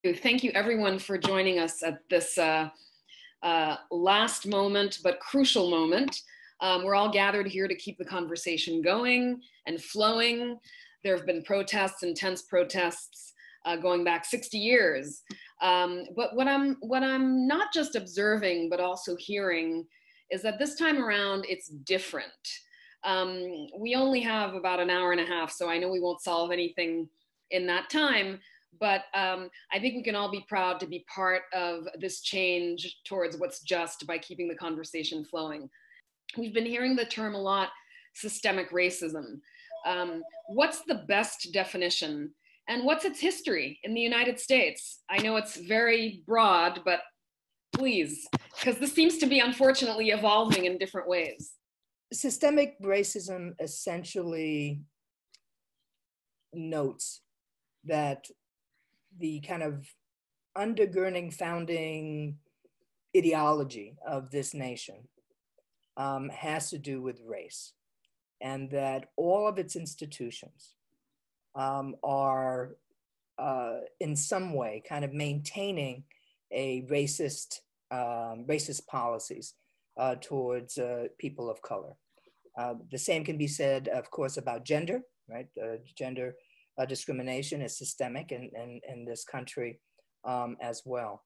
Thank you everyone for joining us at this last moment, but crucial moment. We're all gathered here to keep the conversation going and flowing. There have been protests, intense protests, going back 60 years. But what I'm not just observing, but also hearing is that this time around, it's different. We only have about an hour and a half, so I know we won't solve anything in that time. But I think we can all be proud to be part of this change towards what's just by keeping the conversation flowing. We've been hearing the term a lot, systemic racism. What's the best definition? And what's its history in the United States? I know it's very broad, but please, because this seems to be unfortunately evolving in different ways. Systemic racism essentially notes that the kind of undergirding founding ideology of this nation has to do with race, and that all of its institutions are in some way kind of maintaining a racist policies towards people of color. The same can be said, of course, about gender, right? Gender discrimination is systemic in this country as well.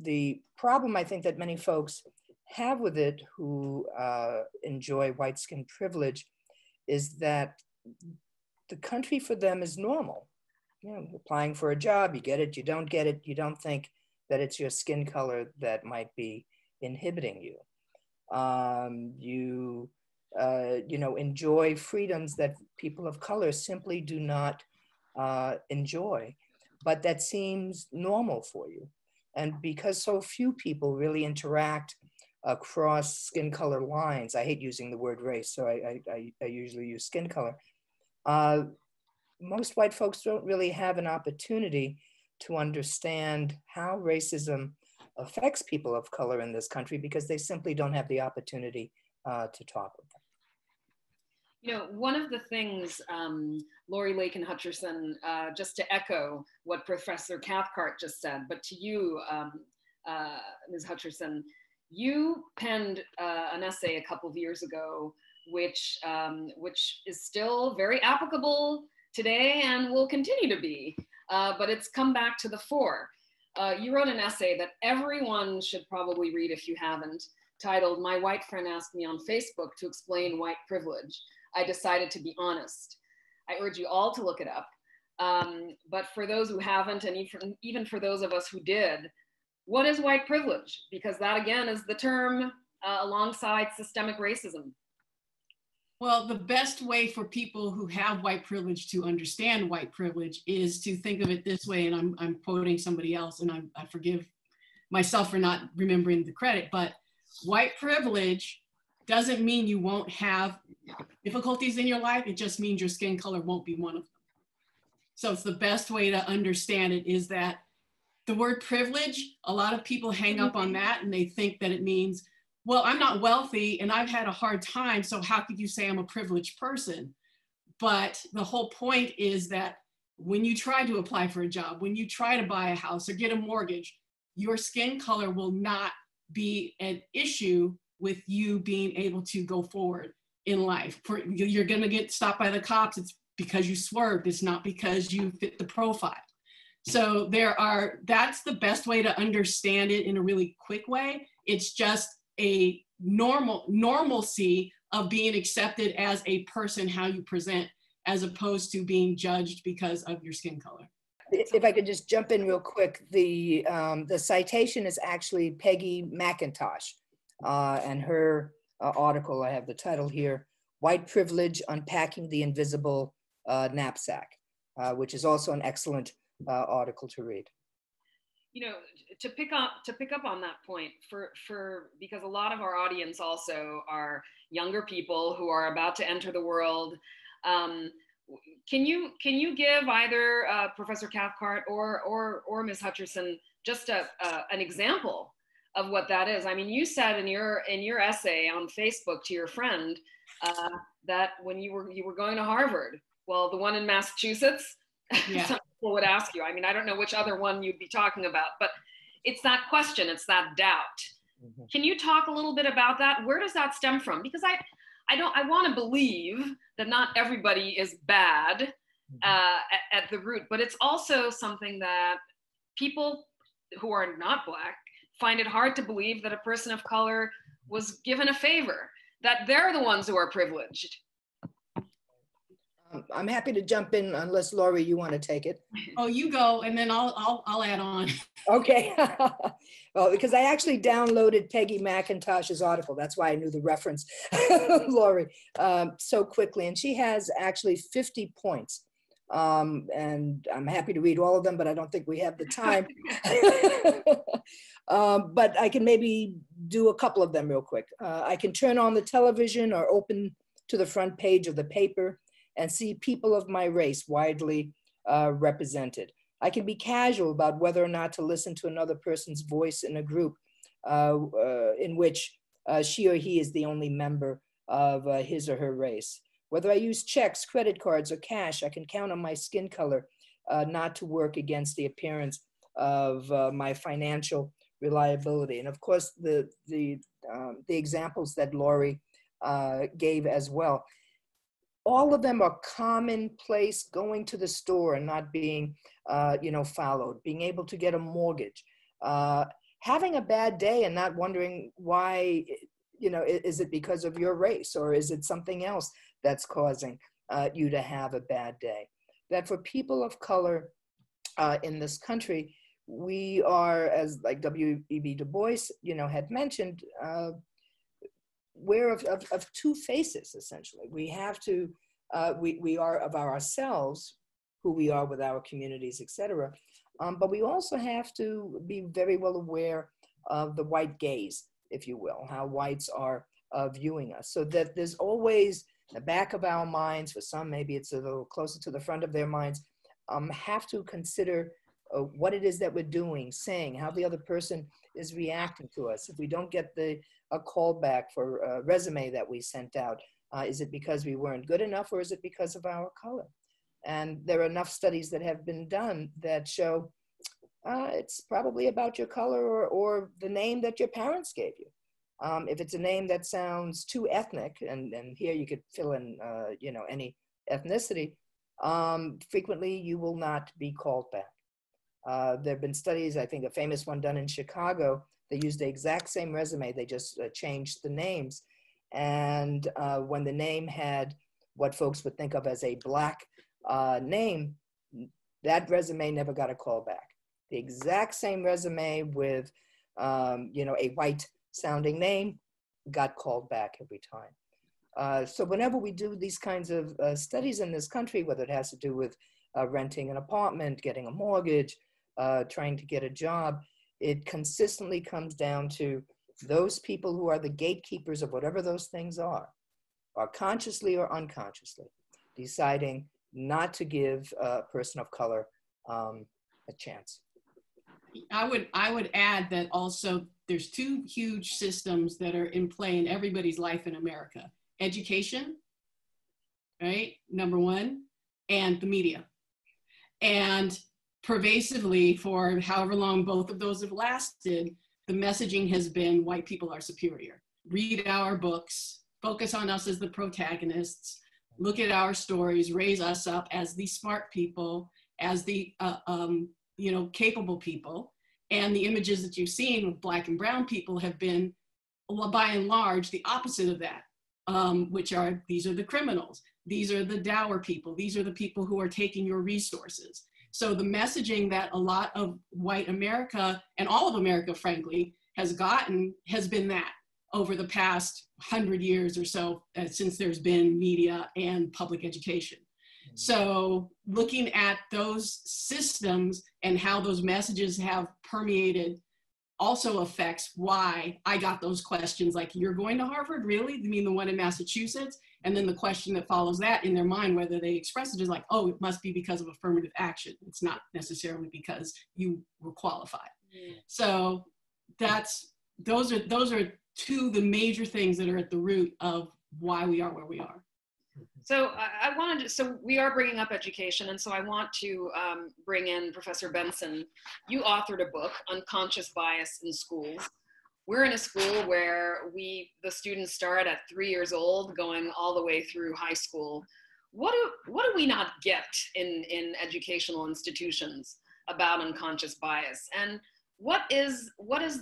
The problem I think that many folks have with it who enjoy white skin privilege is that the country for them is normal. You know, applying for a job, you get it, you don't get it, you don't think that it's your skin color that might be inhibiting you. You know, enjoy freedoms that people of color simply do not enjoy, but that seems normal for you. And because so few people really interact across skin color lines, I hate using the word race, so I usually use skin color. Most white folks don't really have an opportunity to understand how racism affects people of color in this country because they simply don't have the opportunity to talk with them. You know, one of the things, Lori, Lakin, Hutcherson, just to echo what Professor Cathcart just said, but to you, Ms. Hutcherson, you penned an essay a couple of years ago, which is still very applicable today and will continue to be, but it's come back to the fore. You wrote an essay that everyone should probably read if you haven't, titled "My White Friend Asked Me on Facebook to Explain White Privilege. I Decided to Be Honest." I urge you all to look it up. But for those who haven't, and even for those of us who did, what is white privilege? Because that again is the term alongside systemic racism. Well, the best way for people who have white privilege to understand white privilege is to think of it this way, and I'm quoting somebody else, and I forgive myself for not remembering the credit, but white privilege doesn't mean you won't have difficulties in your life. It just means your skin color won't be one of them. So it's the best way to understand it is that the word privilege, a lot of people hang up on that and they think that it means, well, I'm not wealthy and I've had a hard time, so how could you say I'm a privileged person? But the whole point is that when you try to apply for a job, when you try to buy a house or get a mortgage, your skin color will not be an issue with you being able to go forward in life. You're gonna get stopped by the cops, it's because you swerved, it's not because you fit the profile. So that's the best way to understand it in a really quick way. It's just a normalcy of being accepted as a person, how you present, as opposed to being judged because of your skin color. If I could just jump in real quick, the citation is actually Peggy McIntosh and her article, I have the title here, "White Privilege, Unpacking the Invisible Knapsack," which is also an excellent article to read. You know, to pick up on that point, because a lot of our audience also are younger people who are about to enter the world. Can you give either Professor Cathcart or Ms. Hutcherson just an example of what that is? I mean, you said in your essay on Facebook to your friend that when you were going to Harvard, well, the one in Massachusetts, Yeah. Some people would ask you. I mean, I don't know which other one you'd be talking about, but it's that question, it's that doubt. Mm-hmm. Can you talk a little bit about that? Where does that stem from? Because I want to believe that not everybody is bad at the root, but it's also something that people who are not Black find it hard to believe that a person of color was given a favor, that they're the ones who are privileged. I'm happy to jump in unless Laurie, you want to take it. Oh, you go, and then I'll add on. Okay. Well, because I actually downloaded Peggy McIntosh's article. That's why I knew the reference, Laurie, so quickly. And she has actually 50 points. And I'm happy to read all of them, but I don't think we have the time. But I can maybe do a couple of them real quick. I can turn on the television or open to the front page of the paper and see people of my race widely represented. I can be casual about whether or not to listen to another person's voice in a group in which she or he is the only member of his or her race. Whether I use checks, credit cards, or cash, I can count on my skin color not to work against the appearance of my financial reliability. And of course, the examples that Laurie gave as well. All of them are commonplace: going to the store and not being, followed, being able to get a mortgage, having a bad day and not wondering why, is it because of your race or is it something else that's causing you to have a bad day. That for people of color in this country, we are, as like W.E.B. Du Bois, had mentioned, we're of two faces, essentially. We have to, we are of ourselves, who we are with our communities, etc. But we also have to be very well aware of the white gaze, if you will, how whites are viewing us. So that there's always in the back of our minds, for some maybe it's a little closer to the front of their minds, have to consider what it is that we're doing, saying, how the other person is reacting to us. If we don't get a call back for a resume that we sent out, is it because we weren't good enough or is it because of our color? And there are enough studies that have been done that show it's probably about your color or the name that your parents gave you. If it's a name that sounds too ethnic, and here you could fill in, any ethnicity, frequently you will not be called back. There have been studies, I think a famous one done in Chicago, they used the exact same resume, they just changed the names. And when the name had what folks would think of as a Black name, that resume never got a call back. The exact same resume with, a white sounding name got called back every time. So whenever we do these kinds of studies in this country, whether it has to do with renting an apartment, getting a mortgage, trying to get a job, it consistently comes down to those people who are the gatekeepers of whatever those things are consciously or unconsciously deciding not to give a person of color a chance. I would add that also there's two huge systems that are in play in everybody's life in America. Education, right, number one, and the media. And pervasively for however long both of those have lasted, the messaging has been white people are superior. Read our books, focus on us as the protagonists, look at our stories, raise us up as the smart people, as the capable people. And the images that you've seen with Black and brown people have been, by and large, the opposite of that, which are, these are the criminals, these are the dour people, these are the people who are taking your resources. So the messaging that a lot of white America, and all of America, frankly, has gotten has been that over the past 100 years or so, since there's been media and public education. So looking at those systems and how those messages have permeated also affects why I got those questions like, you're going to Harvard, really? You mean the one in Massachusetts? And then the question that follows that in their mind, whether they express it, is like, oh, it must be because of affirmative action. It's not necessarily because you were qualified. So those are two of the major things that are at the root of why we are where we are. So I wanted to, so we are bringing up education, and so I want to bring in Professor Benson. You authored a book, Unconscious Bias in Schools. We're in a school where the students start at 3 years old, going all the way through high school. What do we not get in educational institutions about unconscious bias? And what is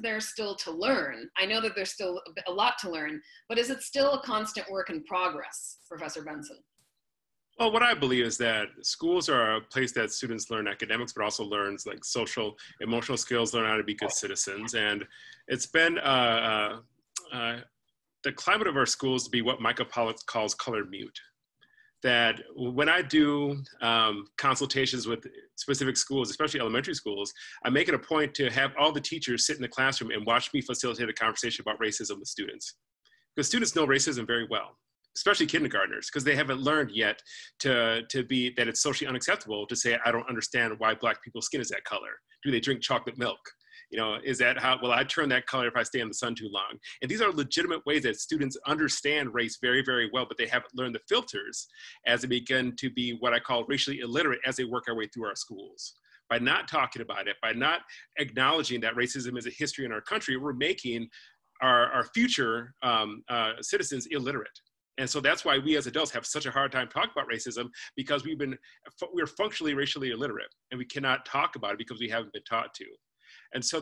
there still to learn? I know that there's still a lot to learn, but is it still a constant work in progress, Professor Benson? Well, what I believe is that schools are a place that students learn academics, but also learns like social, emotional skills, learn how to be good citizens. And it's been the climate of our schools to be what Michael Pollock calls color mute. That when I do consultations with specific schools, especially elementary schools, I make it a point to have all the teachers sit in the classroom and watch me facilitate a conversation about racism with students. Because students know racism very well, especially kindergartners, because they haven't learned yet to be that it's socially unacceptable to say, I don't understand why Black people's skin is that color. Do they drink chocolate milk? You know, is that how, will I turn that color if I stay in the sun too long? And these are legitimate ways that students understand race very, very well, but they haven't learned the filters as they begin to be what I call racially illiterate as they work our way through our schools. By not talking about it, by not acknowledging that racism is a history in our country, we're making our future citizens illiterate. And so that's why we as adults have such a hard time talking about racism, because we're functionally racially illiterate and we cannot talk about it because we haven't been taught to. And so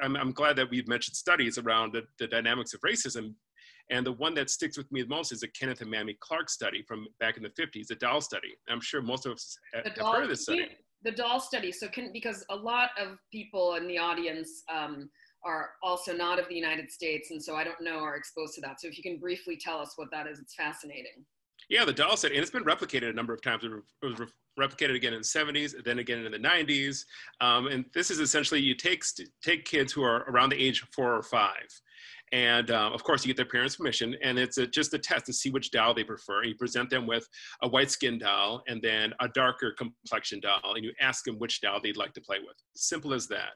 I'm glad that we've mentioned studies around the dynamics of racism. And the one that sticks with me the most is a Kenneth and Mamie Clark study from back in the 50s, the doll study. I'm sure most of us have heard of this study. The doll study, so because a lot of people in the audience are also not of the United States, and so I don't know are exposed to that. So if you can briefly tell us what that is, it's fascinating. Yeah, the doll study, and it's been replicated a number of times. It was replicated again in the 70s, then again in the 90s. And this is essentially, you take kids who are around the age of 4 or 5. And of course, you get their parents' permission, and it's just a test to see which doll they prefer. And you present them with a white skin doll and then a darker complexion doll, and you ask them which doll they'd like to play with. Simple as that.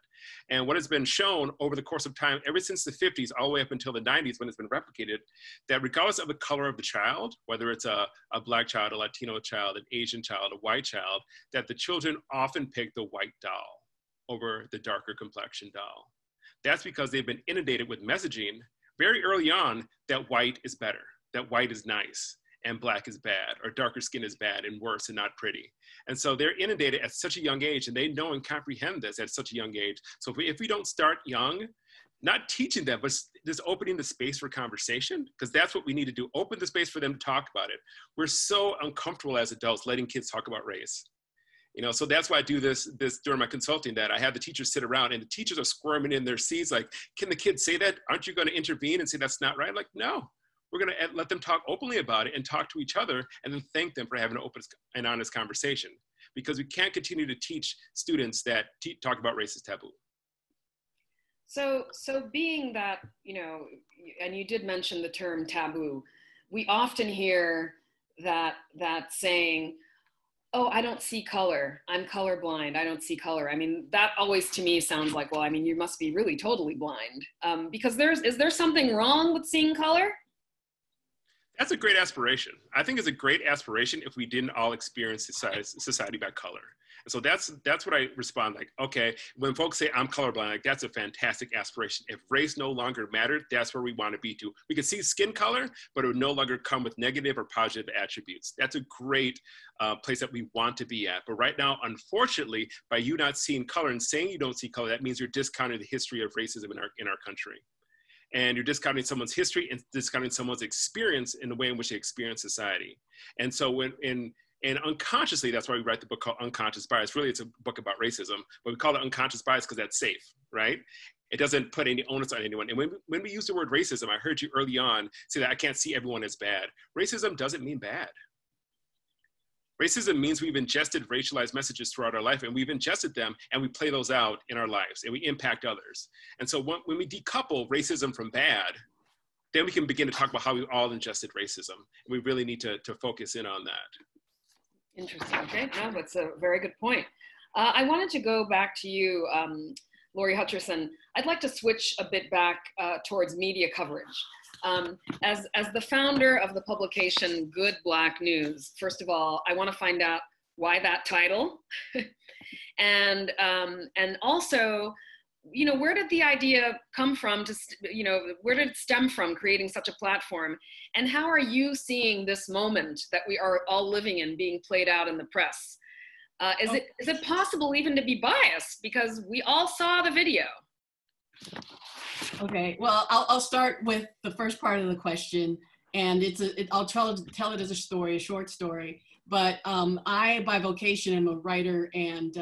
And what has been shown over the course of time, ever since the 50s, all the way up until the 90s when it's been replicated, that regardless of the color of the child, whether it's a Black child, a Latino child, an Asian child, a white child, that the children often pick the white doll over the darker complexion doll. That's because they've been inundated with messaging very early on that white is better, that white is nice, and Black is bad, or darker skin is bad and worse and not pretty. And so they're inundated at such a young age, and they know and comprehend this at such a young age. So if we don't start young, not teaching them, but just opening the space for conversation, because that's what we need to do, open the space for them to talk about it. We're so uncomfortable as adults letting kids talk about race. You know, so that's why I do this during my consulting, that I have the teachers sit around and the teachers are squirming in their seats like, can the kids say that? Aren't you going to intervene and say that's not right? I'm like, no, we're going to let them talk openly about it and talk to each other and then thank them for having an open and honest conversation, because we can't continue to teach students that talk about race is taboo. So being that, you know, and you did mention the term taboo, we often hear that saying, oh, I don't see color. I'm colorblind. I don't see color. I mean, that always to me sounds like, well, I mean, you must be really totally blind. Because is there something wrong with seeing color? That's a great aspiration. I think it's a great aspiration if we didn't all experience society by color. And so that's what I respond like, okay, when folks say I'm colorblind, like that's a fantastic aspiration. If race no longer mattered, that's where we want to be to. We can see skin color, but it would no longer come with negative or positive attributes. That's a great place that we want to be at. But right now, unfortunately, by you not seeing color and saying you don't see color, that means you're discounting the history of racism in our country. And you're discounting someone's history and discounting someone's experience in the way in which they experience society. And so and unconsciously, that's why we write the book called Unconscious Bias. Really, it's a book about racism, but we call it unconscious bias because that's safe, right? It doesn't put any onus on anyone. And when we use the word racism, I heard you early on say that I can't see everyone as bad. Racism doesn't mean bad. Racism means we've ingested racialized messages throughout our life, and we've ingested them, and we play those out in our lives, and we impact others. And so when we decouple racism from bad, then we can begin to talk about how we all ingested racism. And we really need to focus in on that. Interesting. Okay, no, that's a very good point. I wanted to go back to you, Lori Hutcherson. I'd like to switch a bit back towards media coverage. As the founder of the publication Good Black News, first of all, I want to find out why that title, and also, you know, where did the idea come from? Where did it stem from, creating such a platform? And how are you seeing this moment that we are all living in being played out in the press? Is it possible even to be biased, because we all saw the video? Okay, well, I'll start with the first part of the question, and I'll tell it as a story, a short story. But I, by vocation, am a writer and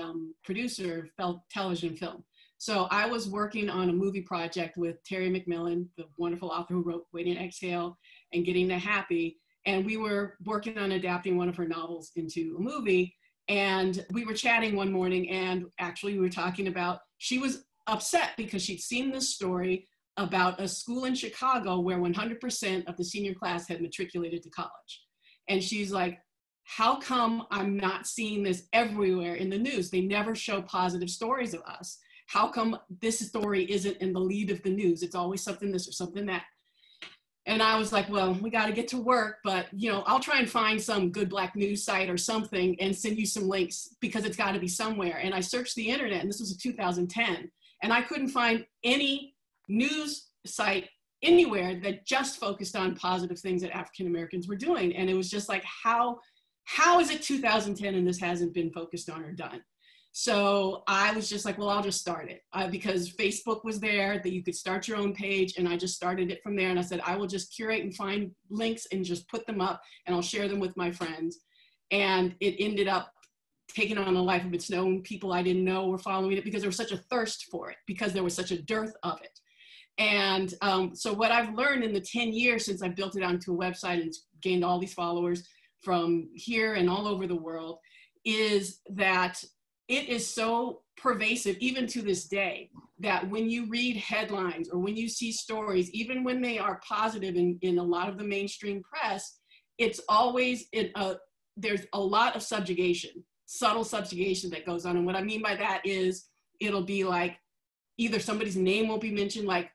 producer of television and film. So I was working on a movie project with Terry McMillan, the wonderful author who wrote Waiting to Exhale and Getting to Happy. And we were working on adapting one of her novels into a movie. And we were chatting one morning, and actually we were talking about, she was upset because she'd seen this story about a school in Chicago where 100% of the senior class had matriculated to college. And she's like, how come I'm not seeing this everywhere in the news? They never show positive stories of us. How come this story isn't in the lead of the news? It's always something this or something that. And I was like, well, we got to get to work, but you know, I'll try and find some good Black news site or something and send you some links, because it's got to be somewhere. And I searched the internet, and this was in 2010, and I couldn't find any news site anywhere that just focused on positive things that African Americans were doing. And it was just like, how is it 2010 and this hasn't been focused on or done? So I was just like, well, I'll just start it, because Facebook was there, that you could start your own page. And I just started it from there. And I said, I will just curate and find links and just put them up, and I'll share them with my friends. And it ended up taking on a life of its own. People I didn't know were following it because there was such a thirst for it, because there was such a dearth of it. And so what I've learned in the 10 years since I built it onto a website and gained all these followers from here and all over the world is that it is so pervasive, even to this day, that when you read headlines or when you see stories, even when they are positive in a lot of the mainstream press, it's always, there's a lot of subjugation, subtle subjugation that goes on. And what I mean by that is it'll be like, either somebody's name will be mentioned, like,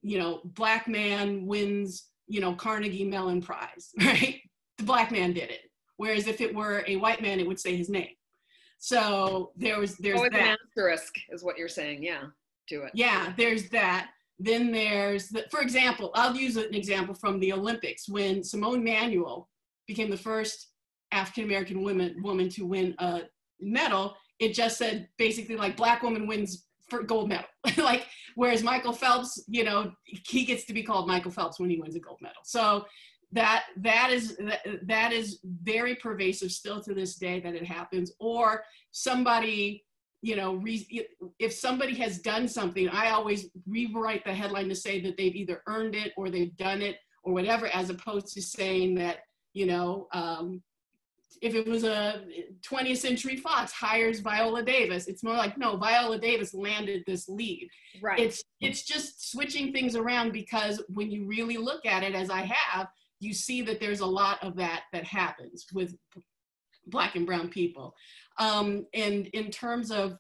you know, Black man wins, you know, Carnegie Mellon Prize, right? The Black man did it. Whereas if it were a white man, it would say his name. So there's always that. An asterisk is what you're saying, yeah, to it. Yeah, there's that. Then there's, for example, I'll use an example from the Olympics. When Simone Manuel became the first African-American woman to win a medal, it just said basically like, Black woman wins for gold medal. Like, whereas Michael Phelps, you know, he gets to be called Michael Phelps when he wins a gold medal. So that is very pervasive still to this day, that it happens. Or somebody, you know, if somebody has done something, I always rewrite the headline to say that they've either earned it or they've done it or whatever, as opposed to saying that, you know, if it was a 20th Century Fox hires Viola Davis, it's more like, no, Viola Davis landed this lead. Right. It's just switching things around, because when you really look at it, as I have, you see that there's a lot of that happens with Black and brown people. And in terms of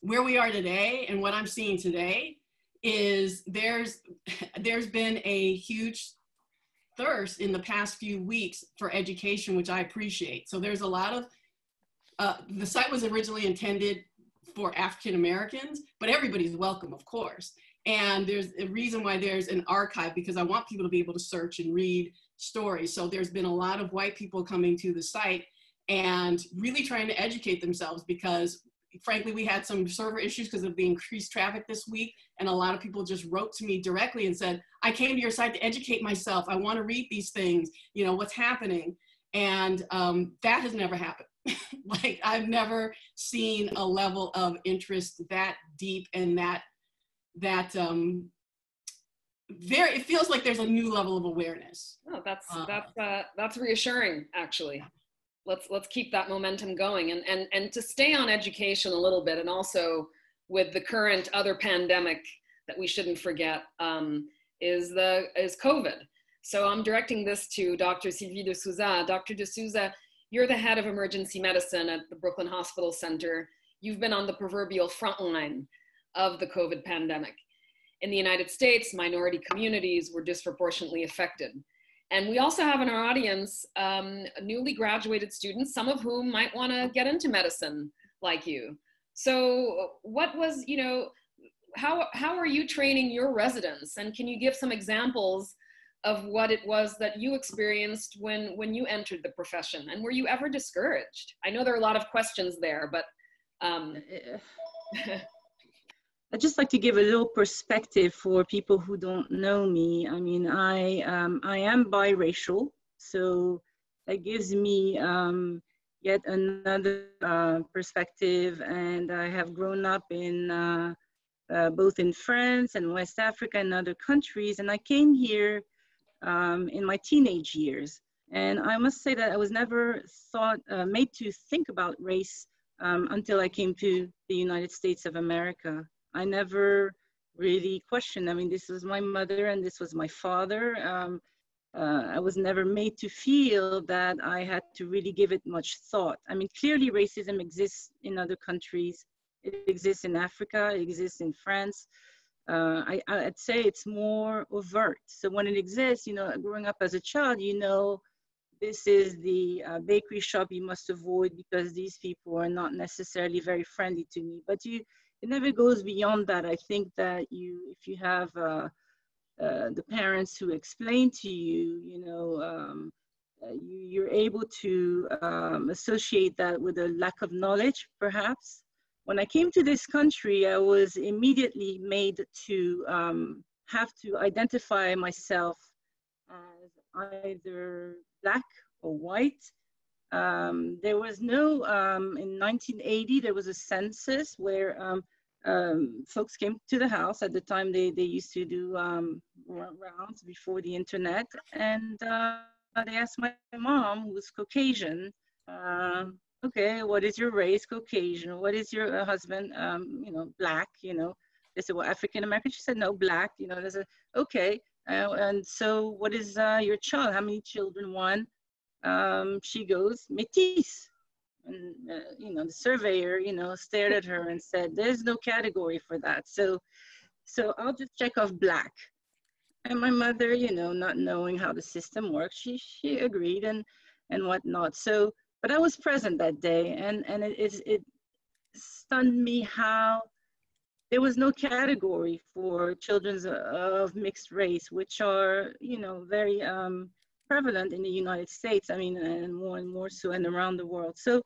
where we are today and what I'm seeing today is there's been a huge thirst in the past few weeks for education, which I appreciate. So there's a lot of, the site was originally intended for African Americans, but everybody's welcome, of course. And there's a reason why there's an archive, because I want people to be able to search and read stories. So there's been a lot of white people coming to the site and really trying to educate themselves, because frankly, we had some server issues because of the increased traffic this week. And a lot of people just wrote to me directly and said, I came to your site to educate myself. I want to read these things, you know, what's happening. And that has never happened. Like, I've never seen a level of interest that deep and it feels like there's a new level of awareness. Oh, that's reassuring, actually. Let's keep that momentum going, and to stay on education a little bit, and also with the current other pandemic that we shouldn't forget, is COVID. So I'm directing this to Dr. Sylvie de Souza. Dr. de Souza, you're the head of emergency medicine at the Brooklyn Hospital Center. You've been on the proverbial front line of the COVID pandemic. in the United States, minority communities were disproportionately affected. And we also have in our audience newly graduated students, some of whom might want to get into medicine like you. So what was, you know, how are you training your residents? And can you give some examples of what it was that you experienced when you entered the profession? And were you ever discouraged? I know there are a lot of questions there, but I'd just like to give a little perspective for people who don't know me. I mean, I am biracial, so that gives me yet another perspective. And I have grown up in both in France and West Africa and other countries. And I came here in my teenage years. And I must say that I was never made to think about race until I came to the United States of America. I never really questioned. I mean, this was my mother and this was my father. I was never made to feel that I had to really give it much thought. I mean, clearly racism exists in other countries. It exists in Africa, it exists in France. I'd say it's more overt. So when it exists, you know, growing up as a child, you know, this is the bakery shop you must avoid because these people are not necessarily very friendly to me. But it never goes beyond that. I think that if you have the parents who explain to you, you know, you're able to associate that with a lack of knowledge, perhaps. When I came to this country, I was immediately made to have to identify myself as either Black or white. There was no, in 1980, there was a census where folks came to the house. At the time, they used to do rounds before the internet. And they asked my mom, who was Caucasian, okay, what is your race? Caucasian. What is your husband? You know, Black, you know. They said, well, African-American. She said, no, Black. You know, they said, okay. And so what is your child? How many children? One. She goes, métis. And, you know, the surveyor, you know, stared at her and said, there's no category for that. So I'll just check off Black. And my mother, you know, not knowing how the system works, she agreed and whatnot. So, but I was present that day, and it stunned me how there was no category for children of mixed race, which are, you know, very prevalent in the United States. I mean, and more so and around the world. So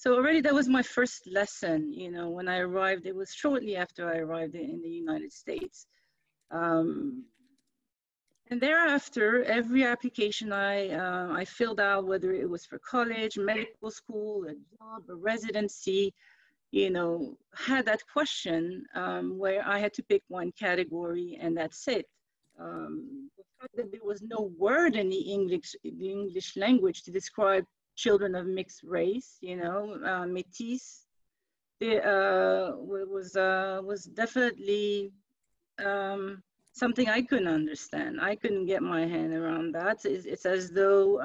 already that was my first lesson, you know, when I arrived. It was shortly after I arrived in the United States. And thereafter, every application I filled out, whether it was for college, medical school, a job, a residency, you know, had that question where I had to pick one category and that's it. The fact that there was no word in the English language to describe children of mixed race, you know, métis, was definitely something I couldn't understand. I couldn't get my hand around that. It's as though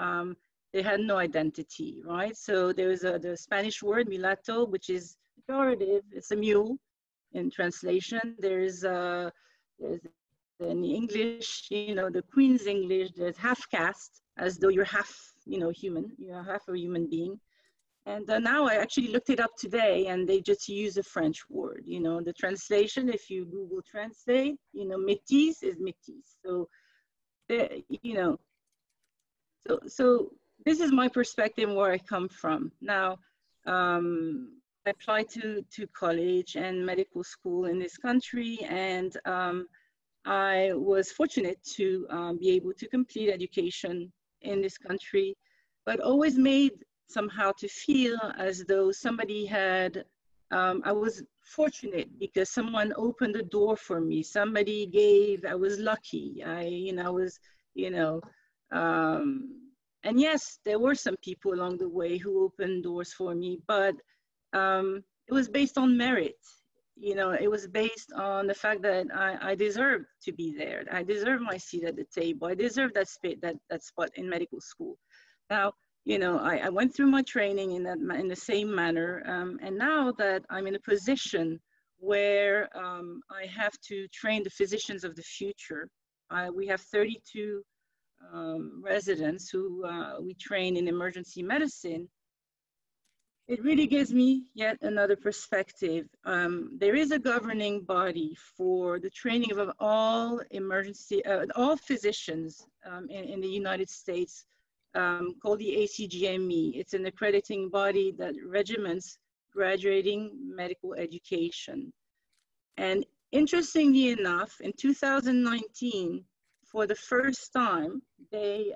they had no identity, right? So there's the Spanish word mulatto, which is pejorative. It's a mule in translation. There's in English, you know, the Queen's English, there's half caste, as though you're half, you know, human. You're half a human being. And now I actually looked it up today, and they just use a French word. You know, the translation, if you Google Translate, you know, métis is métis. So, you know, so this is my perspective where I come from. Now, I applied to college and medical school in this country, and I was fortunate to be able to complete education in this country, but always made somehow to feel as though somebody had, I was fortunate because someone opened the door for me. Somebody gave, I was lucky. And yes, there were some people along the way who opened doors for me, but it was based on merit. You know, it was based on the fact that I deserved to be there. I deserved my seat at the table. I deserved that spot in medical school. Now, you know, I went through my training in the same manner. And now that I'm in a position where I have to train the physicians of the future. We have 32 residents who we train in emergency medicine. It really gives me yet another perspective. There is a governing body for the training of all all physicians in the United States called the ACGME. It's an accrediting body that regiments graduating medical education. And interestingly enough, in 2019, for the first time, they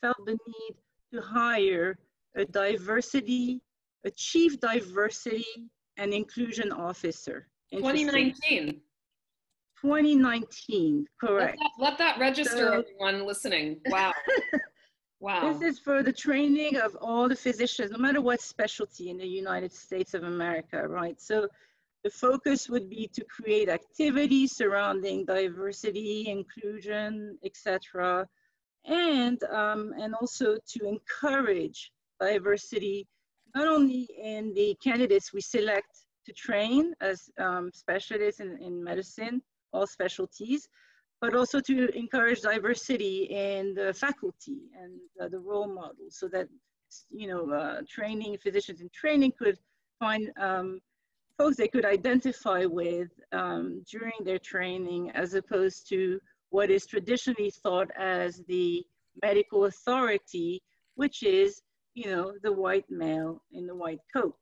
felt the need to hire a chief diversity and inclusion officer. 2019. 2019, correct. Let that register, everyone listening. Wow. Wow. This is for the training of all the physicians, no matter what specialty in the United States of America, right? So the focus would be to create activities surrounding diversity, inclusion, etc., and also to encourage diversity, not only in the candidates we select to train as specialists in medicine, all specialties, but also to encourage diversity in the faculty and the role models, so that, you know, physicians in training could find folks they could identify with during their training, as opposed to what is traditionally thought as the medical authority, which is, you know, the white male in the white coat.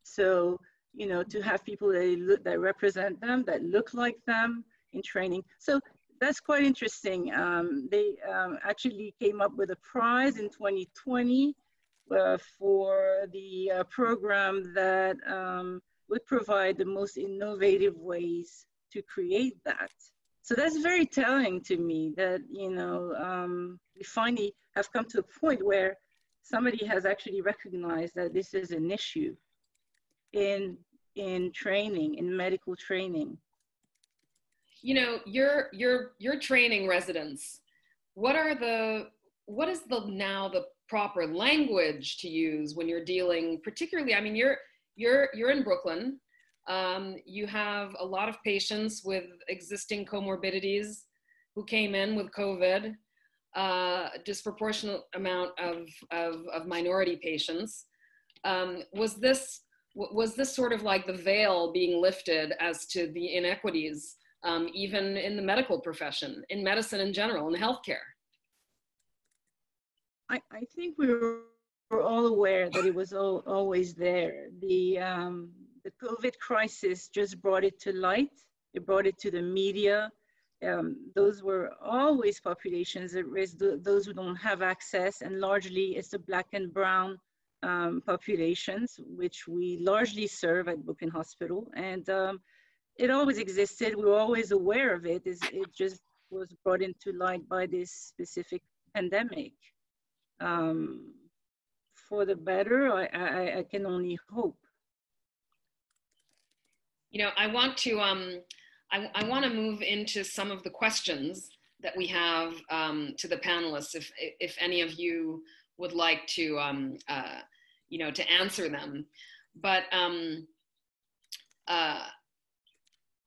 So, you know, to have people that represent them, that look like them in training. So that's quite interesting. They actually came up with a prize in 2020 for the program that would provide the most innovative ways to create that. So that's very telling to me that, you know, we finally have come to a point where somebody has actually recognized that this is an issue in training, in medical training. You know, you're training residents. What is the proper language to use when you're dealing, particularly, I mean, you're in Brooklyn. You have a lot of patients with existing comorbidities who came in with COVID, disproportionate amount of minority patients. Was this sort of like the veil being lifted as to the inequities, even in the medical profession, in medicine in general, in healthcare? I think we were all aware that it was always there. The COVID crisis just brought it to light. It brought it to the media. Those were always populations at risk, those who don't have access, and largely it's the Black and brown populations, which we largely serve at Brooklyn Hospital. And it always existed. We were always aware of it. It just was brought into light by this specific pandemic. For the better, I can only hope. You know, I want to move into some of the questions that we have to the panelists, if any of you would like to, you know, to answer them. But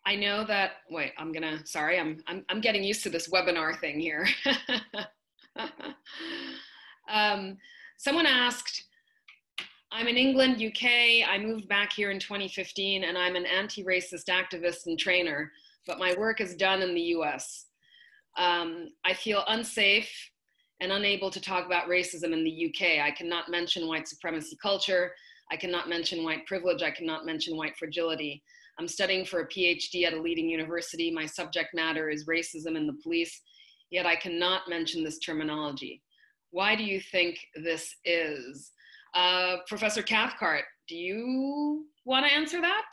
I know that, wait, sorry, I'm getting used to this webinar thing here. Someone asked, I'm in England, UK. I moved back here in 2015 and I'm an anti-racist activist and trainer, but my work is done in the US. I feel unsafe and unable to talk about racism in the UK. I cannot mention white supremacy culture. I cannot mention white privilege. I cannot mention white fragility. I'm studying for a PhD at a leading university. My subject matter is racism in the police, yet I cannot mention this terminology. Why do you think this is? Professor Cathcart, do you want to answer that?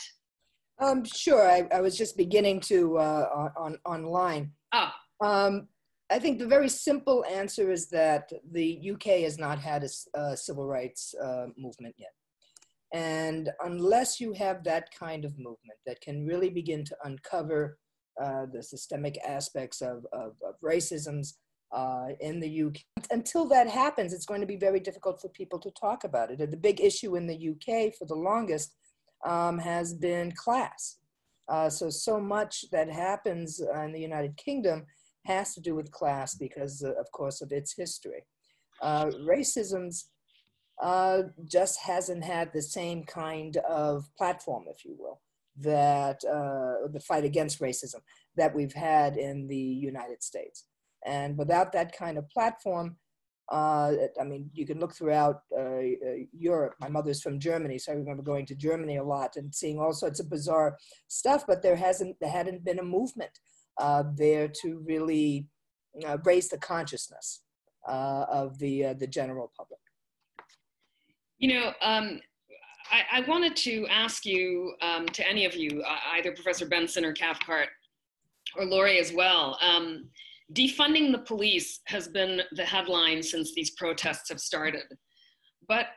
Sure, I was just beginning to online. I think the very simple answer is that the UK has not had a civil rights movement yet. And unless you have that kind of movement that can really begin to uncover the systemic aspects of racisms in the UK, until that happens, it's going to be very difficult for people to talk about it. And the big issue in the UK for the longest has been class. So much that happens in the United Kingdom has to do with class because, of course, of its history. Racism's just hasn't had the same kind of platform, if you will, that the fight against racism that we've had in the United States. And without that kind of platform, I mean, you can look throughout Europe. My mother's from Germany, so I remember going to Germany a lot and seeing all sorts of bizarre stuff, but there hadn't been a movement there to really raise the consciousness of the general public. You know, I wanted to ask you, to any of you, either Professor Benson or Cathcart, or Laurie as well, defunding the police has been the headline since these protests have started. But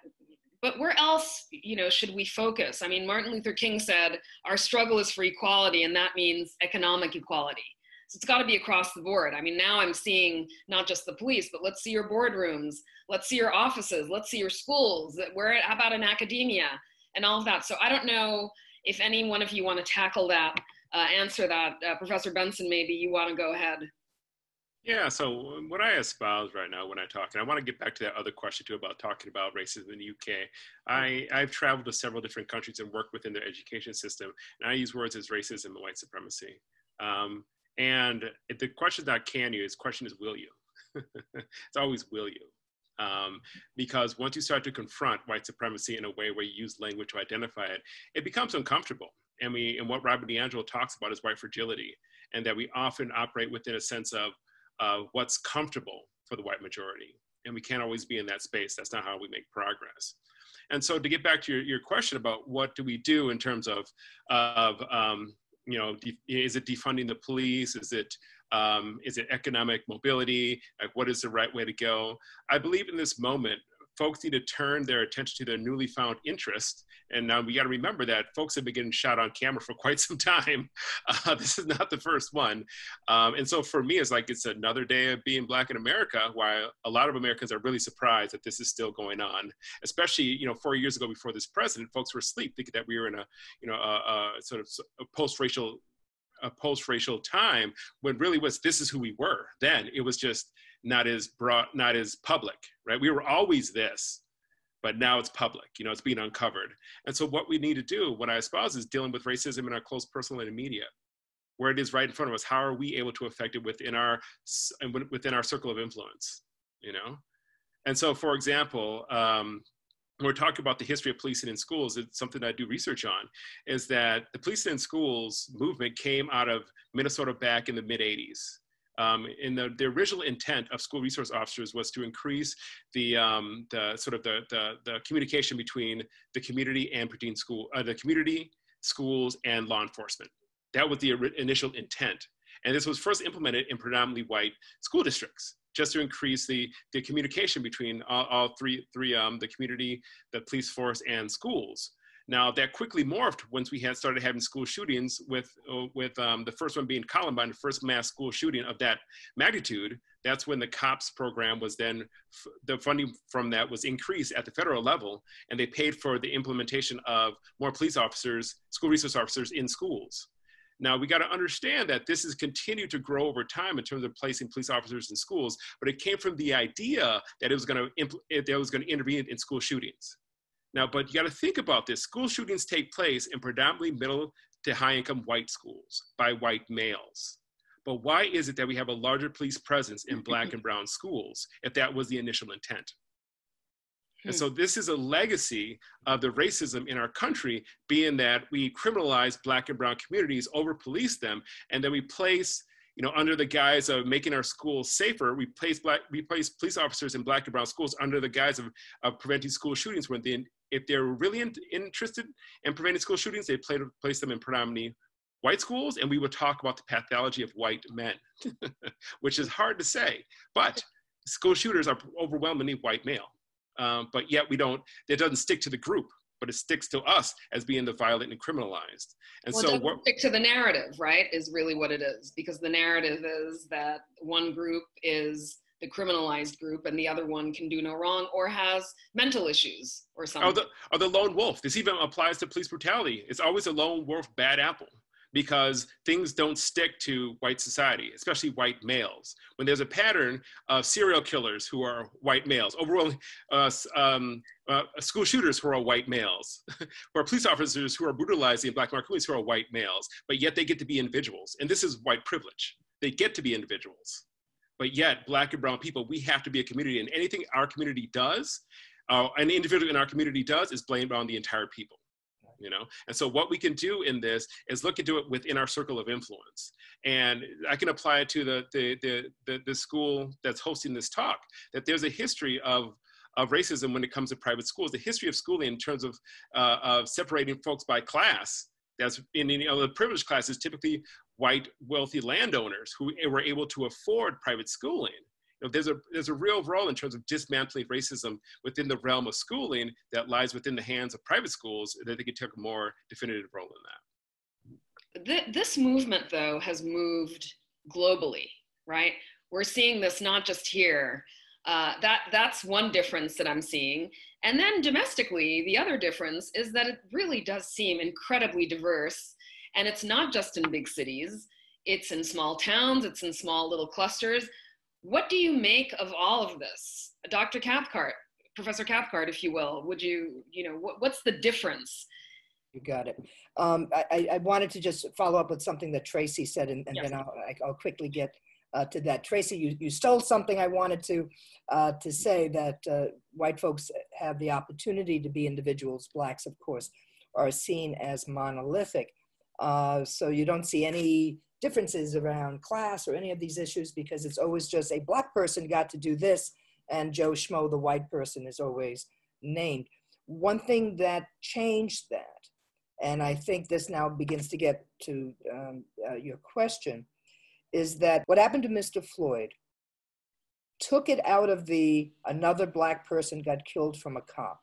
where else, you know, should we focus? I mean, Martin Luther King said, our struggle is for equality, and that means economic equality. So it's got to be across the board. I mean, now I'm seeing not just the police, but let's see your boardrooms, let's see your offices, let's see your schools, how about in academia and all of that. So I don't know if any one of you want to tackle that, answer that. Professor Benson, maybe you want to go ahead. Yeah, so what I espouse right now when I talk, and I want to get back to that other question too about talking about racism in the UK. I've traveled to several different countries and worked within their education system, and I use words as racism and white supremacy. And the question is not can you, the question is will you? It's always will you? Because once you start to confront white supremacy in a way where you use language to identify it, it becomes uncomfortable. And what Robert DiAngelo talks about is white fragility, and that we often operate within a sense of what's comfortable for the white majority. And we can't always be in that space. That's not how we make progress. And so to get back to your question about what do we do in terms of you know, is it defunding the police? Is it economic mobility? Like, what is the right way to go? I believe in this moment, folks need to turn their attention to their newly found interest. And now we got to remember that folks have been getting shot on camera for quite some time. This is not the first one. And so for me, it's another day of being Black in America, while a lot of Americans are really surprised that this is still going on. Especially, you know, 4 years ago before this president, folks were asleep thinking that we were in a sort of a post-racial time, when really this is who we were. Then it was just not as public, right? We were always this, but now it's public, you know, it's being uncovered. And so what we need to do, what I espouse, is dealing with racism in our close personal and immediate, where it is right in front of us. How are we able to affect it within our circle of influence, you know? And so, for example, when we're talking about the history of policing in schools, it's something I do research on, is that the policing in schools movement came out of Minnesota back in the mid-'80s. And the original intent of school resource officers was to increase the communication between the community and the community, schools, and law enforcement. That was the initial intent. And this was first implemented in predominantly white school districts, just to increase the communication between all three, the community, the police force, and schools. Now that quickly morphed once we started having school shootings with the first one being Columbine, the first mass school shooting of that magnitude. That's when the COPS program was then, the funding from that was increased at the federal level, and they paid for the implementation of more police officers, school resource officers in schools. Now we got to understand that this has continued to grow over time in terms of placing police officers in schools, but it came from the idea that it was going to intervene in school shootings. Now, but you got to think about this. School shootings take place in predominantly middle to high income white schools by white males. But why is it that we have a larger police presence in Black and brown schools if that was the initial intent? And so this is a legacy of the racism in our country, being that we criminalize Black and brown communities, over police them, and then we place, you know, under the guise of making our schools safer, we place police officers in Black and brown schools under the guise of preventing school shootings, when if they're really interested in preventing school shootings, they place them in predominantly white schools, and we would talk about the pathology of white men, which is hard to say, but school shooters are overwhelmingly white male. But yet it doesn't stick to the group, but it sticks to us as being the violent and criminalized. And well, so it doesn't stick to the narrative, right, is really what it is, because the narrative is that one group is the criminalized group and the other one can do no wrong or has mental issues or something. Or the lone wolf. This even applies to police brutality. It's always a lone wolf, bad apple. because things don't stick to white society, especially white males. When there's a pattern of serial killers who are white males, overwhelming school shooters who are white males, or police officers who are brutalizing Black communities who are white males, but yet they get to be individuals. And this is white privilege. They get to be individuals. But yet, Black and brown people, we have to be a community, and anything our community does, an individual in our community does, is blamed on the entire people. You know, and so what we can do in this is look into it within our circle of influence, and I can apply it to the school that's hosting this talk. That there's a history of racism when it comes to private schools. The history of schooling in terms of separating folks by class. That's in the privileged classes, typically white wealthy landowners who were able to afford private schooling. You know, there's a real role in terms of dismantling racism within the realm of schooling that lies within the hands of private schools, that they could take a more definitive role in that. This movement, though, has moved globally, right? We're seeing this not just here. That's one difference that I'm seeing. And then domestically, the other difference is that it really does seem incredibly diverse. And it's not just in big cities. It's in small towns. It's in small little clusters. What do you make of all of this? Dr. Cathcart, Professor Cathcart, if you will, would you know, what's the difference? You got it. I wanted to just follow up with something that Tracy said, and Yes. then I'll quickly get to that. Tracy, you stole something I wanted to say, that white folks have the opportunity to be individuals. Blacks, of course, are seen as monolithic. So you don't see any differences around class or any of these issues, because it's always just a Black person got to do this, and Joe Schmo, the white person, is always named. One thing that changed that, and I think this now begins to get to your question, is that what happened to Mr. Floyd took it out of another Black person got killed from a cop,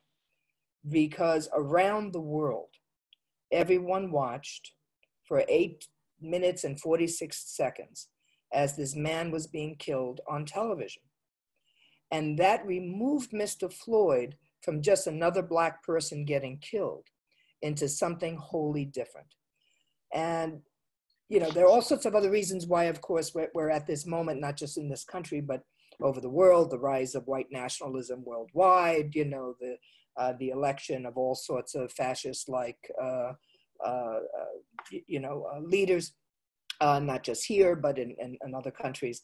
because around the world, everyone watched for 8 minutes and 46 seconds as this man was being killed on television. And that removed Mr. Floyd from just another Black person getting killed into something wholly different. And, you know, there are all sorts of other reasons why, of course, we're at this moment, not just in this country, but over the world, the rise of white nationalism worldwide, you know, the election of all sorts of fascist-like leaders, not just here, but in other countries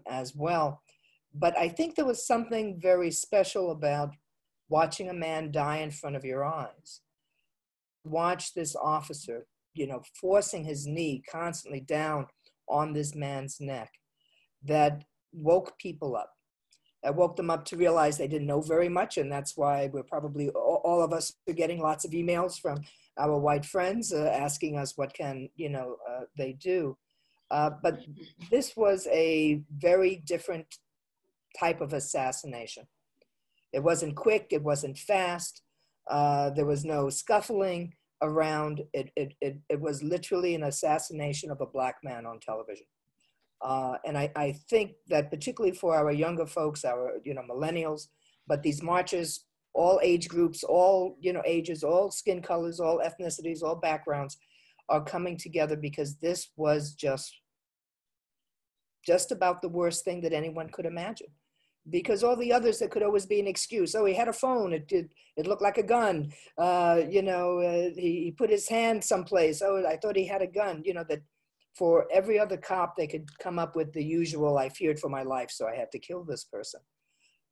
as well. But I think there was something very special about watching a man die in front of your eyes. Watch this officer, you know, forcing his knee constantly down on this man's neck, that woke people up. That woke them up to realize they didn't know very much, and that's why we're probably, all of us are getting lots of emails from our white friends asking us what can, you know, they do. But this was a very different type of assassination. It wasn't quick, it wasn't fast, there was no scuffling around. It was literally an assassination of a Black man on television. And I think that particularly for our younger folks, our, you know, millennials, but these marchers, all age groups, all, you know, ages, all skin colors, all ethnicities, all backgrounds are coming together, because this was just about the worst thing that anyone could imagine. Because all the others, there could always be an excuse. Oh, he had a phone, it looked like a gun. You know, he put his hand someplace. Oh, I thought he had a gun. You know, that for every other cop, they could come up with the usual, I feared for my life, so I had to kill this person.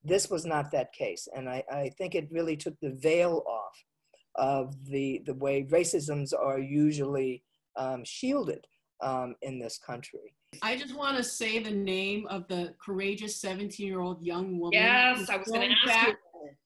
This was not that case. And I think it really took the veil off of the way racisms are usually shielded in this country. I just want to say the name of the courageous 17-year-old young woman. Yes, I was going to ask you.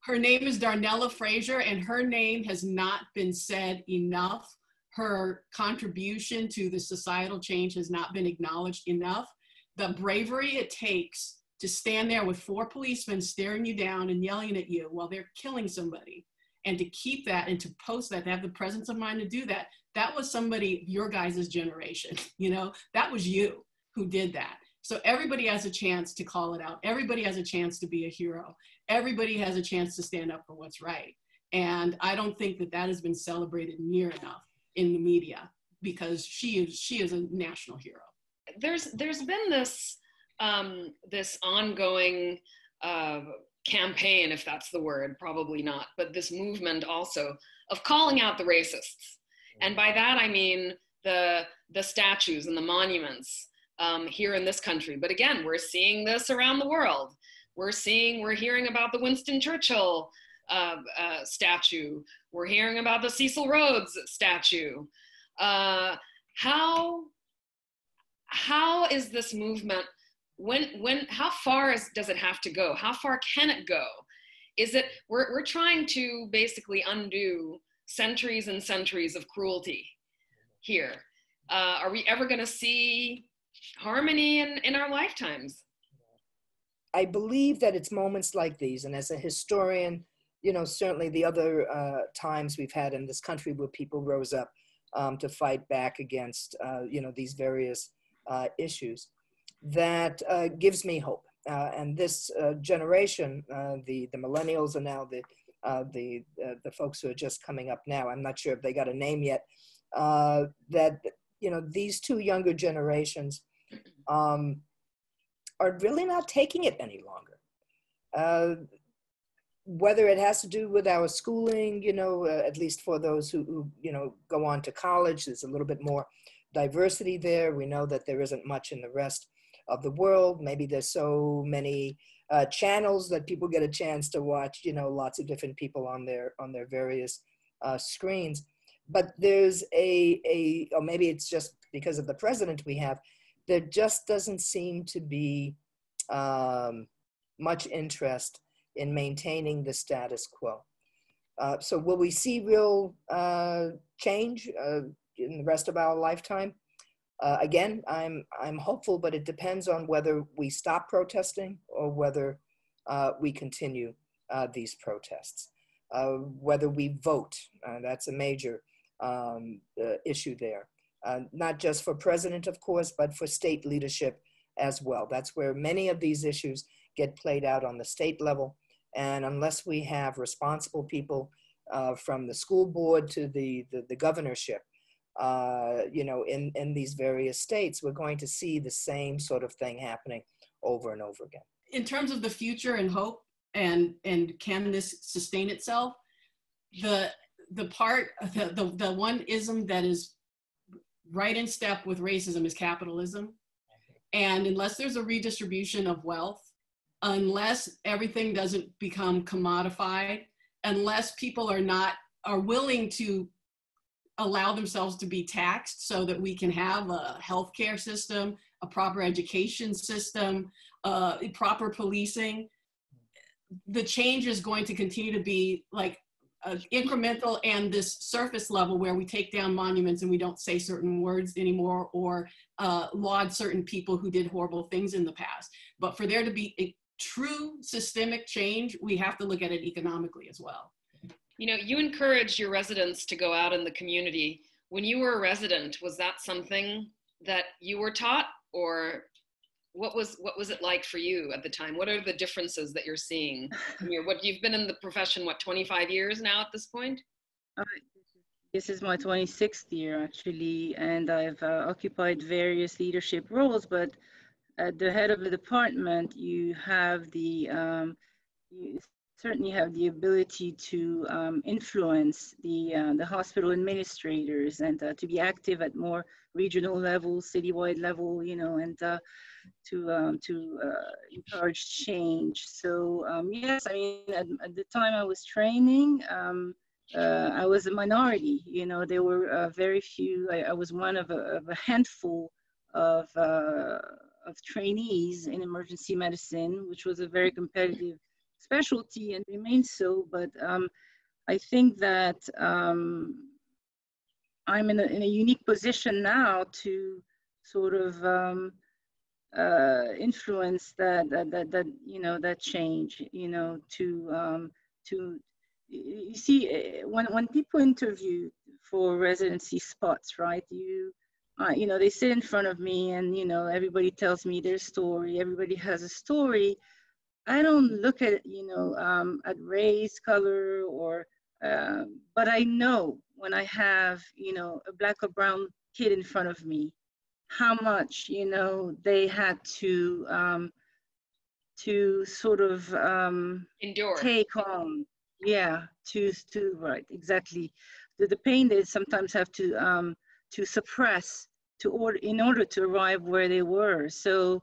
Her name is Darnella Frazier, and her name has not been said enough. Her contribution to the societal change has not been acknowledged enough. The bravery it takes to stand there with 4 policemen staring you down and yelling at you while they're killing somebody, and to keep that and to post that, to have the presence of mind to do that, that was somebody, your guys' generation, you know, that was you who did that. So everybody has a chance to call it out. Everybody has a chance to be a hero. Everybody has a chance to stand up for what's right. And I don't think that that has been celebrated near enough in the media. because she is a national hero. There's been this this ongoing campaign, if that's the word, probably not, but this movement also of calling out the racists. And by that, I mean the statues and the monuments here in this country. But again, we're seeing this around the world. We're hearing about the Winston Churchill statue. We're hearing about the Cecil Rhodes statue. How is this movement, how far does it have to go? How far can it go? Is it, we're trying to basically undo centuries and centuries of cruelty here. Are we ever gonna see harmony in our lifetimes? I believe that it's moments like these, and as a historian, you know, certainly the other times we've had in this country where people rose up to fight back against, you know, these various issues, that gives me hope. And this generation, the millennials, and now the folks who are just coming up now, I'm not sure if they got a name yet, that, you know, these two younger generations are really not taking it any longer. Whether it has to do with our schooling, you know, at least for those who, you know, go on to college, there's a little bit more diversity there. We know that there isn't much in the rest of the world. Maybe there's so many channels that people get a chance to watch, you know, lots of different people on their various screens. But there's or maybe it's just because of the president we have, there just doesn't seem to be much interest in maintaining the status quo. So will we see real change in the rest of our lifetime? Again, I'm hopeful, but it depends on whether we stop protesting or whether we continue these protests. Whether we vote, that's a major issue there. Not just for president, of course, but for state leadership as well. That's where many of these issues get played out on the state level. And unless we have responsible people from the school board to the governorship, you know, in these various states, we're going to see the same sort of thing happening over and over again. In terms of the future and hope, and can this sustain itself, the one ism that is right in step with racism is capitalism. And unless there's a redistribution of wealth, unless everything doesn't become commodified, unless people are willing to allow themselves to be taxed so that we can have a healthcare system, a proper education system, proper policing, the change is going to continue to be like incremental and this surface level where we take down monuments and we don't say certain words anymore or laud certain people who did horrible things in the past. But for there to be a true systemic change, we have to look at it economically as well. You know, you encourage your residents to go out in the community. When you were a resident, was that something that you were taught, or what was it like for you at the time? What are the differences that you're seeing? You've been in the profession, what, 25 years now at this point? This is my 26th year actually, and I've occupied various leadership roles, but at the head of the department, you have you certainly have the ability to influence the hospital administrators and to be active at more regional level, citywide level, you know, and to encourage change. So yes, I mean, at the time I was training, I was a minority. You know, there were very few. I was one of a handful of trainees in emergency medicine, which was a very competitive specialty and remains so. But I think that I'm in a unique position now to sort of influence that you know, that change, you know, to you see, when people interview for residency spots, right, you know, they sit in front of me and, you know, everybody tells me their story. Everybody has a story. I don't look at, you know, at race, color, or, but I know when I have, you know, a Black or brown kid in front of me, how much, you know, they had to sort of endure, take on, yeah, to right, exactly, the pain they sometimes have to suppress in order to arrive where they were. So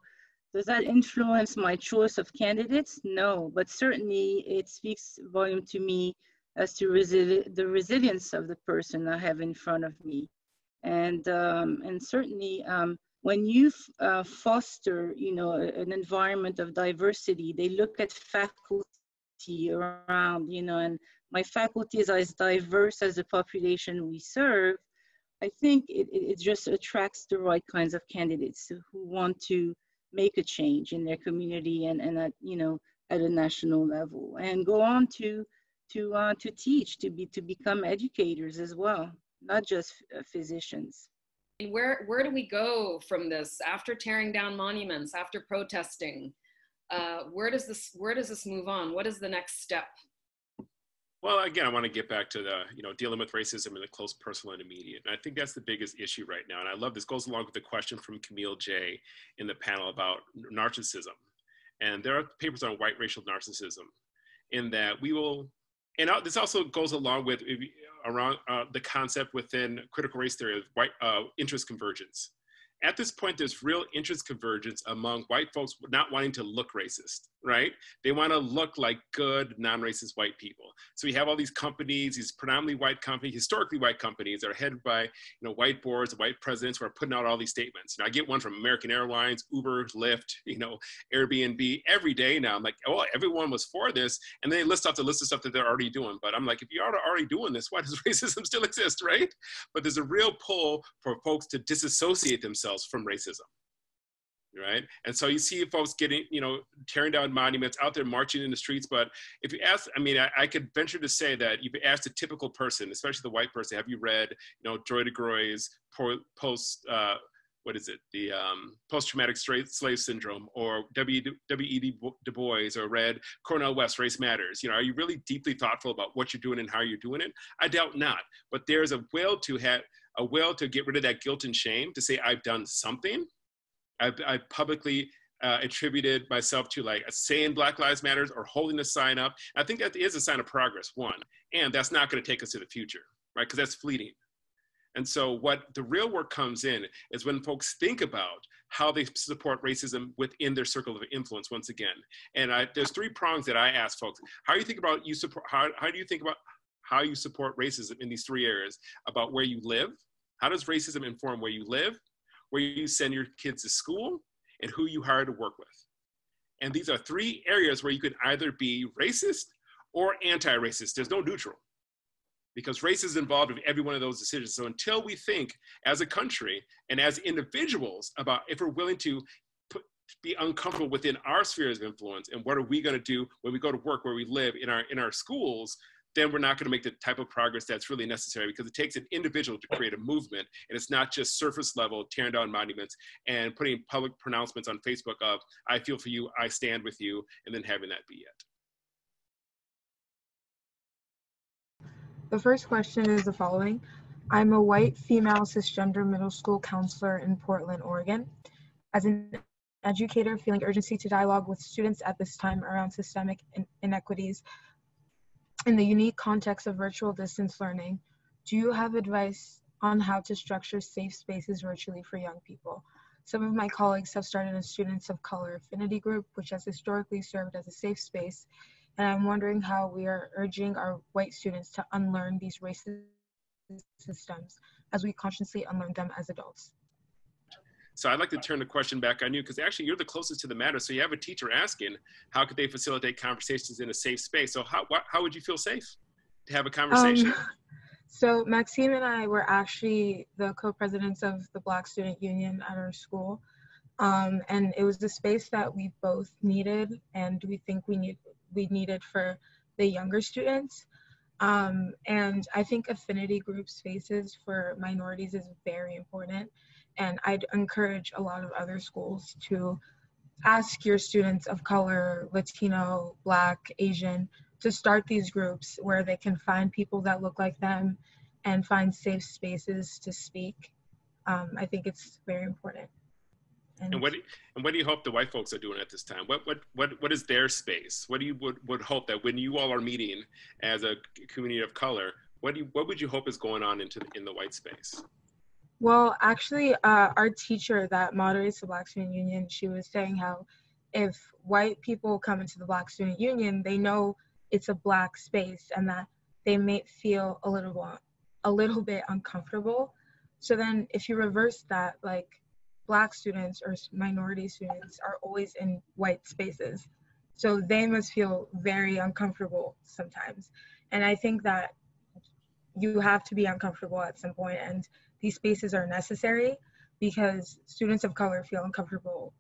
does that influence my choice of candidates? No, but certainly it speaks volume to me as to the resilience of the person I have in front of me. And certainly when you foster, you know, an environment of diversity, they look at faculty around, you know, and my faculty is as diverse as the population we serve. I think it just attracts the right kinds of candidates who want to make a change in their community and at, you know, at a national level, and go on to teach, to become educators as well, not just physicians. Where do we go from this after tearing down monuments, after protesting? Where does this move on? What is the next step? Well, again, I want to get back to the, you know, dealing with racism in the close, personal, and immediate. And I think that's the biggest issue right now. And I love this goes along with the question from Camille J. in the panel about narcissism. And there are papers on white racial narcissism, in that we will, and this also goes along with around the concept within critical race theory of white interest convergence. At this point, there's real interest convergence among white folks not wanting to look racist, right? They want to look like good, non-racist white people. So you have all these companies, these predominantly white companies, historically white companies that are headed by, you know, white boards, white presidents who are putting out all these statements. You know, I get one from American Airlines, Uber, Lyft, you know, Airbnb every day now. I'm like, oh, everyone was for this. And then they list off the list of stuff that they're already doing. But I'm like, if you're already doing this, why does racism still exist, right? But there's a real pull for folks to disassociate themselves from racism, right? And so you see folks getting, you know, tearing down monuments, out there marching in the streets. But if you ask, I mean, I could venture to say that if you ask a typical person, especially the white person, have you read, you know, Joy DeGruy's post-traumatic slave syndrome, or W.E.B. Du Bois, or read Cornel West, Race Matters? You know, are you really deeply thoughtful about what you're doing and how you're doing it? I doubt not. But there's a will to get rid of that guilt and shame, to say I've done something. I publicly attributed myself to, like, saying Black Lives Matters or holding a sign up. I think that is a sign of progress, one, and that's not going to take us to the future, right? Because that's fleeting. And so what the real work comes in is when folks think about how they support racism within their circle of influence, once again. And there's three prongs that I ask folks. How do you think about how do you think about how you support racism in these three areas? About where you live, how does racism inform where you live, where you send your kids to school, and who you hire to work with? And these are three areas where you can either be racist or anti-racist. There's no neutral, because race is involved in every one of those decisions. So until we think as a country and as individuals about if we're willing to be uncomfortable within our spheres of influence, and what are we going to do when we go to work, where we live, in our schools, then we're not going to make the type of progress that's really necessary, because it takes an individual to create a movement. And it's not just surface level tearing down monuments and putting public pronouncements on Facebook of, I feel for you, I stand with you, and then having that be it. The first question is the following. I'm a white female cisgender middle school counselor in Portland, Oregon. As an educator feeling urgency to dialogue with students at this time around systemic inequities in the unique context of virtual distance learning, do you have advice on how to structure safe spaces virtually for young people? Some of my colleagues have started a Students of Color affinity group, which has historically served as a safe space, and I'm wondering how we are urging our white students to unlearn these racist systems as we consciously unlearn them as adults. So I'd like to turn the question back on you, because actually you're the closest to the matter. So you have a teacher asking, how could they facilitate conversations in a safe space? So how would you feel safe to have a conversation? So Maxime and I were actually the co-presidents of the Black Student Union at our school. And it was the space that we both needed, and we think we needed for the younger students. And I think affinity group spaces for minorities is very important. And I'd encourage a lot of other schools to ask your students of color, Latino, Black, Asian, to start these groups where they can find people that look like them and find safe spaces to speak. I think it's very important. And what do you hope the white folks are doing at this time? What is their space? What do you would hope that when you all are meeting as a community of color, what would you hope is going on in the white space? Well, actually, our teacher that moderates the Black Student Union, she was saying how if white people come into the Black Student Union, they know it's a Black space and that they may feel a little bit uncomfortable. So then if you reverse that, like Black students or minority students are always in white spaces. So they must feel very uncomfortable sometimes. And I think that you have to be uncomfortable at some point, and these spaces are necessary because students of color feel uncomfortable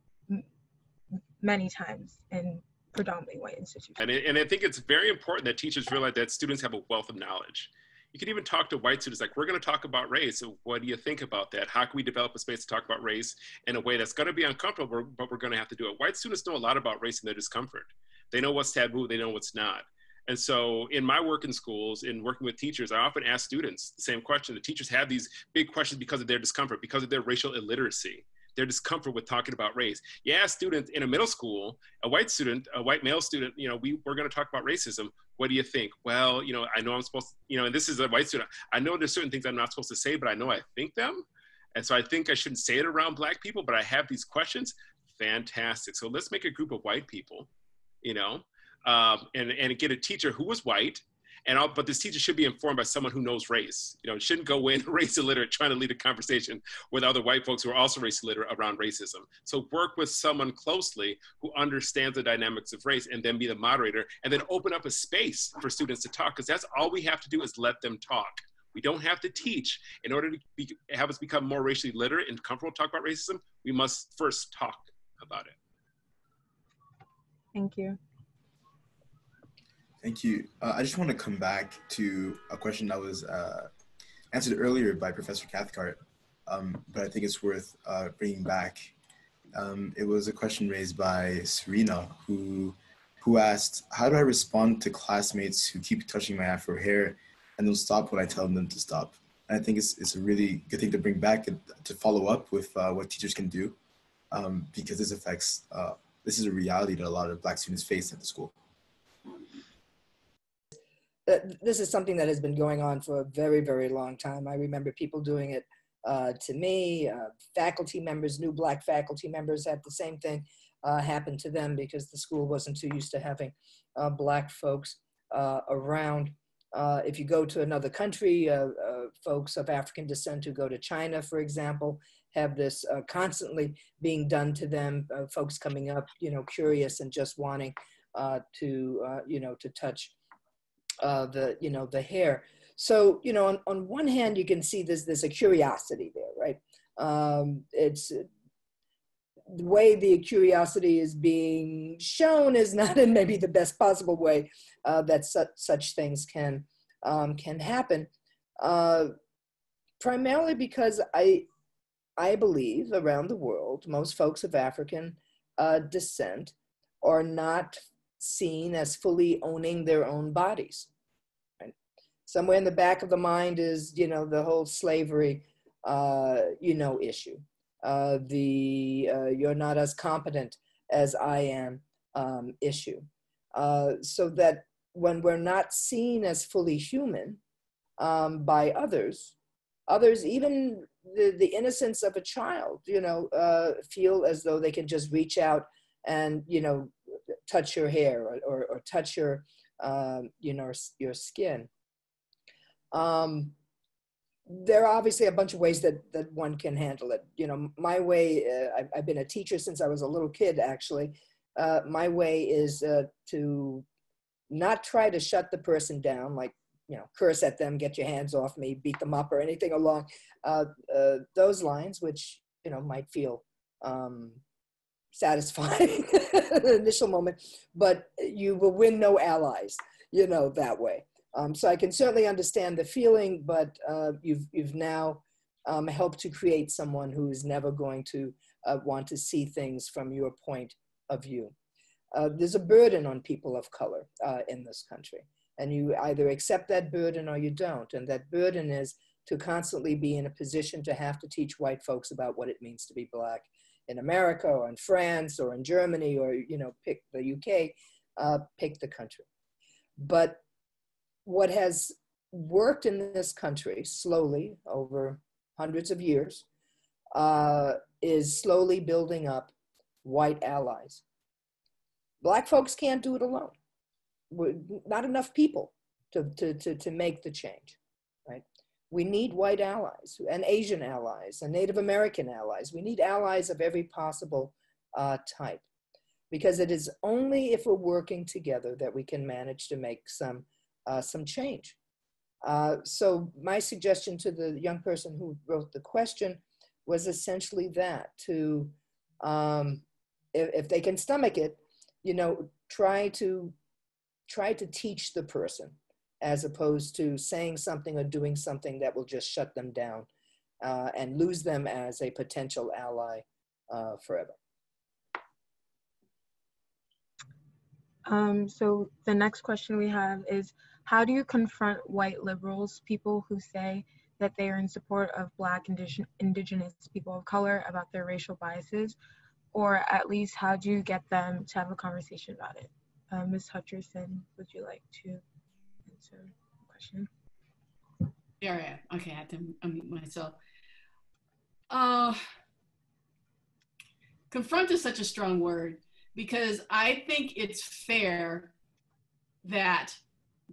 many times in predominantly white institutions. And I think it's very important that teachers realize that students have a wealth of knowledge. You can even talk to white students like, we're going to talk about race. So what do you think about that? How can we develop a space to talk about race in a way that's going to be uncomfortable, but we're going to have to do it? White students know a lot about race and their discomfort. They know what's taboo, they know what's not. And so in my work in schools, in working with teachers, I often ask students the same question. The teachers have these big questions because of their discomfort, because of their racial illiteracy, their discomfort with talking about race. You ask students in a middle school, a white male student, we're going to talk about racism. What do you think? Well, I know I'm supposed to, and this is a white student. I know there's certain things I'm not supposed to say, but I know I think them. And so I think I shouldn't say it around Black people, but I have these questions. Fantastic. So let's make a group of white people, and get a teacher who was white, but this teacher should be informed by someone who knows race. Shouldn't go in race illiterate trying to lead a conversation with other white folks who are also race illiterate around racism. So work with someone closely who understands the dynamics of race, and then be the moderator, and then open up a space for students to talk, because that's all we have to do is let them talk. We don't have to teach. In order to have us become more racially literate and comfortable to talk about racism, we must first talk about it. Thank you. Thank you. I just want to come back to a question that was answered earlier by Professor Cathcart, but I think it's worth bringing back. It was a question raised by Serena, who asked, how do I respond to classmates who keep touching my Afro hair and they'll stop when I tell them to stop? And I think it's a really good thing to bring back and to follow up with what teachers can do, because this is a reality that a lot of Black students face at the school. This is something that has been going on for a very, very long time. I remember people doing it to me. Faculty members, new Black faculty members had the same thing happen to them because the school wasn't too used to having Black folks around. If you go to another country, folks of African descent who go to China, for example, have this constantly being done to them, folks coming up, curious and just wanting to touch the hair. So, on one hand, you can see there's a curiosity there, right? It's the way the curiosity is being shown is not in maybe the best possible way that such things can happen. Primarily because I believe around the world, most folks of African descent are not seen as fully owning their own bodies. Right? Somewhere in the back of the mind is, the whole slavery, issue. You're not as competent as I am issue. So that when we're not seen as fully human by others, even the innocence of a child, feel as though they can just reach out and, touch your hair or touch your, your skin. There are obviously a bunch of ways that one can handle it. My way, I've been a teacher since I was a little kid, actually. My way is to not try to shut the person down, like, curse at them, get your hands off me, beat them up or anything along those lines, which, might feel satisfying in the initial moment, but you will win no allies, that way. So I can certainly understand the feeling, but you've now helped to create someone who is never going to want to see things from your point of view. There's a burden on people of color in this country, and you either accept that burden or you don't. And that burden is to constantly be in a position to have to teach white folks about what it means to be Black in America or in France or in Germany or, you know, pick the UK, pick the country. But what has worked in this country slowly over hundreds of years is slowly building up white allies. Black folks can't do it alone. We're not enough people to make the change, right? We need white allies and Asian allies and Native American allies. We need allies of every possible type, because it is only if we're working together that we can manage to make some change. So my suggestion to the young person who wrote the question was essentially that, to, if they can stomach it, you know, try to teach the person, as opposed to saying something or doing something that will just shut them down and lose them as a potential ally forever. So the next question we have is, how do you confront white liberals, people who say that they are in support of Black, Indigenous people of color, about their racial biases? Or at least, how do you get them to have a conversation about it? Ms. Hutcherson, would you like to answer the question? Yeah, okay, I have to unmute myself. Confront is such a strong word, because I think it's fair that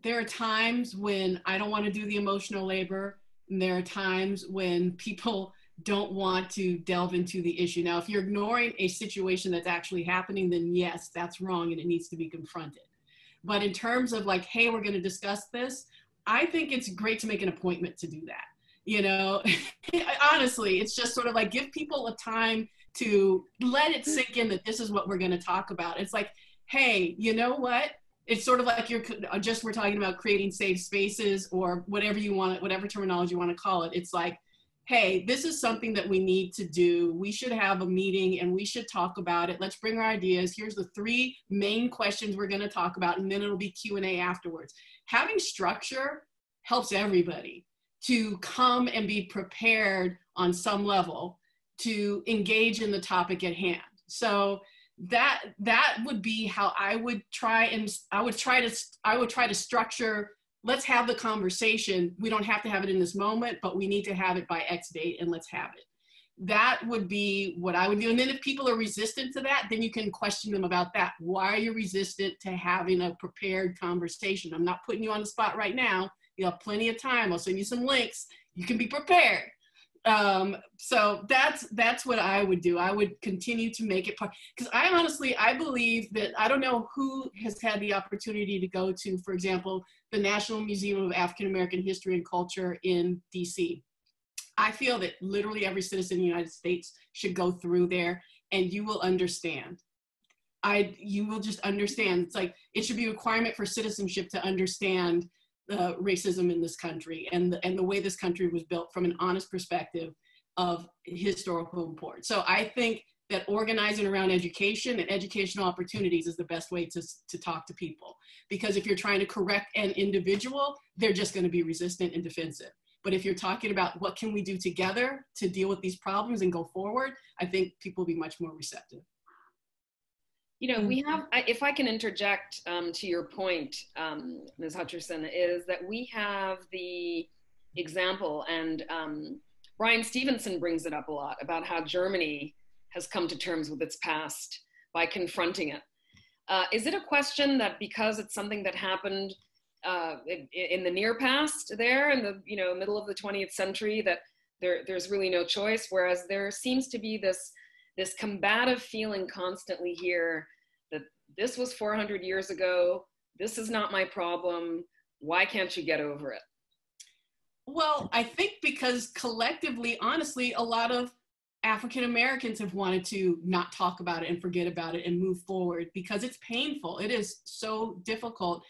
there are times when I don't want to do the emotional labor, and there are times when people don't want to delve into the issue. Now, if you're ignoring a situation that's actually happening, then yes, that's wrong and it needs to be confronted. But in terms of like, hey, we're going to discuss this, I think it's great to make an appointment to do that. You know, honestly, it's just sort of like, give people a time to let it sink in that this is what we're going to talk about. It's like, hey, you know what? It's sort of like we're talking about creating safe spaces or whatever you want, whatever terminology you want to call it. It's like, hey, this is something that we need to do. We should have a meeting and we should talk about it. Let's bring our ideas. Here's the 3 main questions we're going to talk about, and then it'll be Q&A afterwards. Having structure helps everybody to come and be prepared on some level to engage in the topic at hand. So that would be how I would try to structure. Let's have the conversation. We don't have to have it in this moment, but we need to have it by X date, and let's have it. That would be what I would do. And then if people are resistant to that, then you can question them about that. Why are you resistant to having a prepared conversation? I'm not putting you on the spot right now. You have plenty of time. I'll send you some links. You can be prepared. So that's what I would do. I would continue to make it part, because I believe that, I don't know who has had the opportunity to go to, for example, the National Museum of African American History and Culture in DC. I feel that literally every citizen in the United States should go through there, and you will understand. You will just understand. It's like, it should be a requirement for citizenship to understand racism in this country and the way this country was built from an honest perspective of historical import. So I think that organizing around education and educational opportunities is the best way to talk to people. Because if you're trying to correct an individual, they're just going to be resistant and defensive. But if you're talking about what can we do together to deal with these problems and go forward, I think people will be much more receptive. You know, we have, if I can interject to your point, Ms. Hutcherson, is that we have the example, and Brian Stevenson brings it up a lot, about how Germany has come to terms with its past by confronting it. Is it a question that because it's something that happened in the near past there in the middle of the 20th century, that there's really no choice, whereas there seems to be this combative feeling constantly here that this was 400 years ago, this is not my problem, why can't you get over it? Well, I think because collectively, honestly, a lot of African Americans have wanted to not talk about it and forget about it and move forward, because it's painful. It is so difficult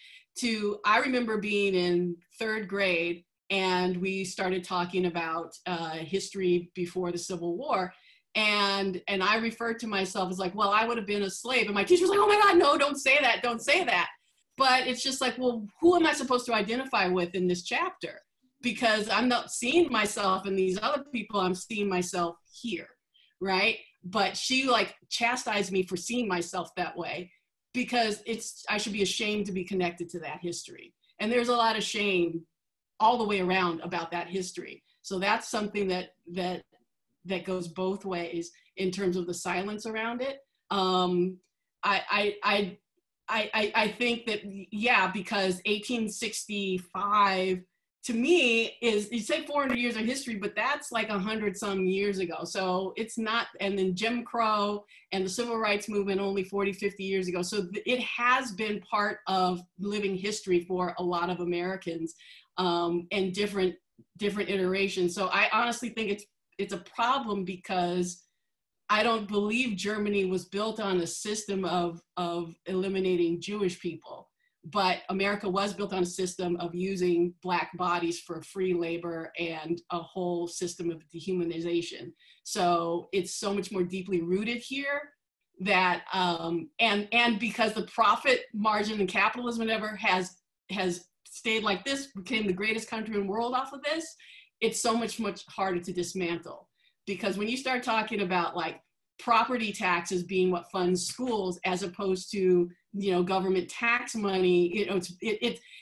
I remember being in 3rd grade and we started talking about history before the Civil War. And I referred to myself as like, well, I would have been a slave. And my teacher was like, oh my God, no, don't say that, don't say that. But it's just like, well, who am I supposed to identify with in this chapter? because I'm not seeing myself in these other people, I'm seeing myself here, right? But she like chastised me for seeing myself that way, because I should be ashamed to be connected to that history. And there's a lot of shame all the way around about that history. So that's something that goes both ways in terms of the silence around it. I think that, yeah, because 1865 to me is, you say 400 years of history, but that's like 100 some years ago. So it's not, and then Jim Crow and the civil rights movement only 40, 50 years ago. So it has been part of living history for a lot of Americans, and different iterations. So I honestly think it's a problem, because I don't believe Germany was built on a system of eliminating Jewish people, but America was built on a system of using Black bodies for free labor and a whole system of dehumanization. So it's so much more deeply rooted here that, and because the profit margin in capitalism ever has stayed like this, became the greatest country in the world off of this, it's so much harder to dismantle. Because when you start talking about like property taxes being what funds schools, as opposed to, government tax money,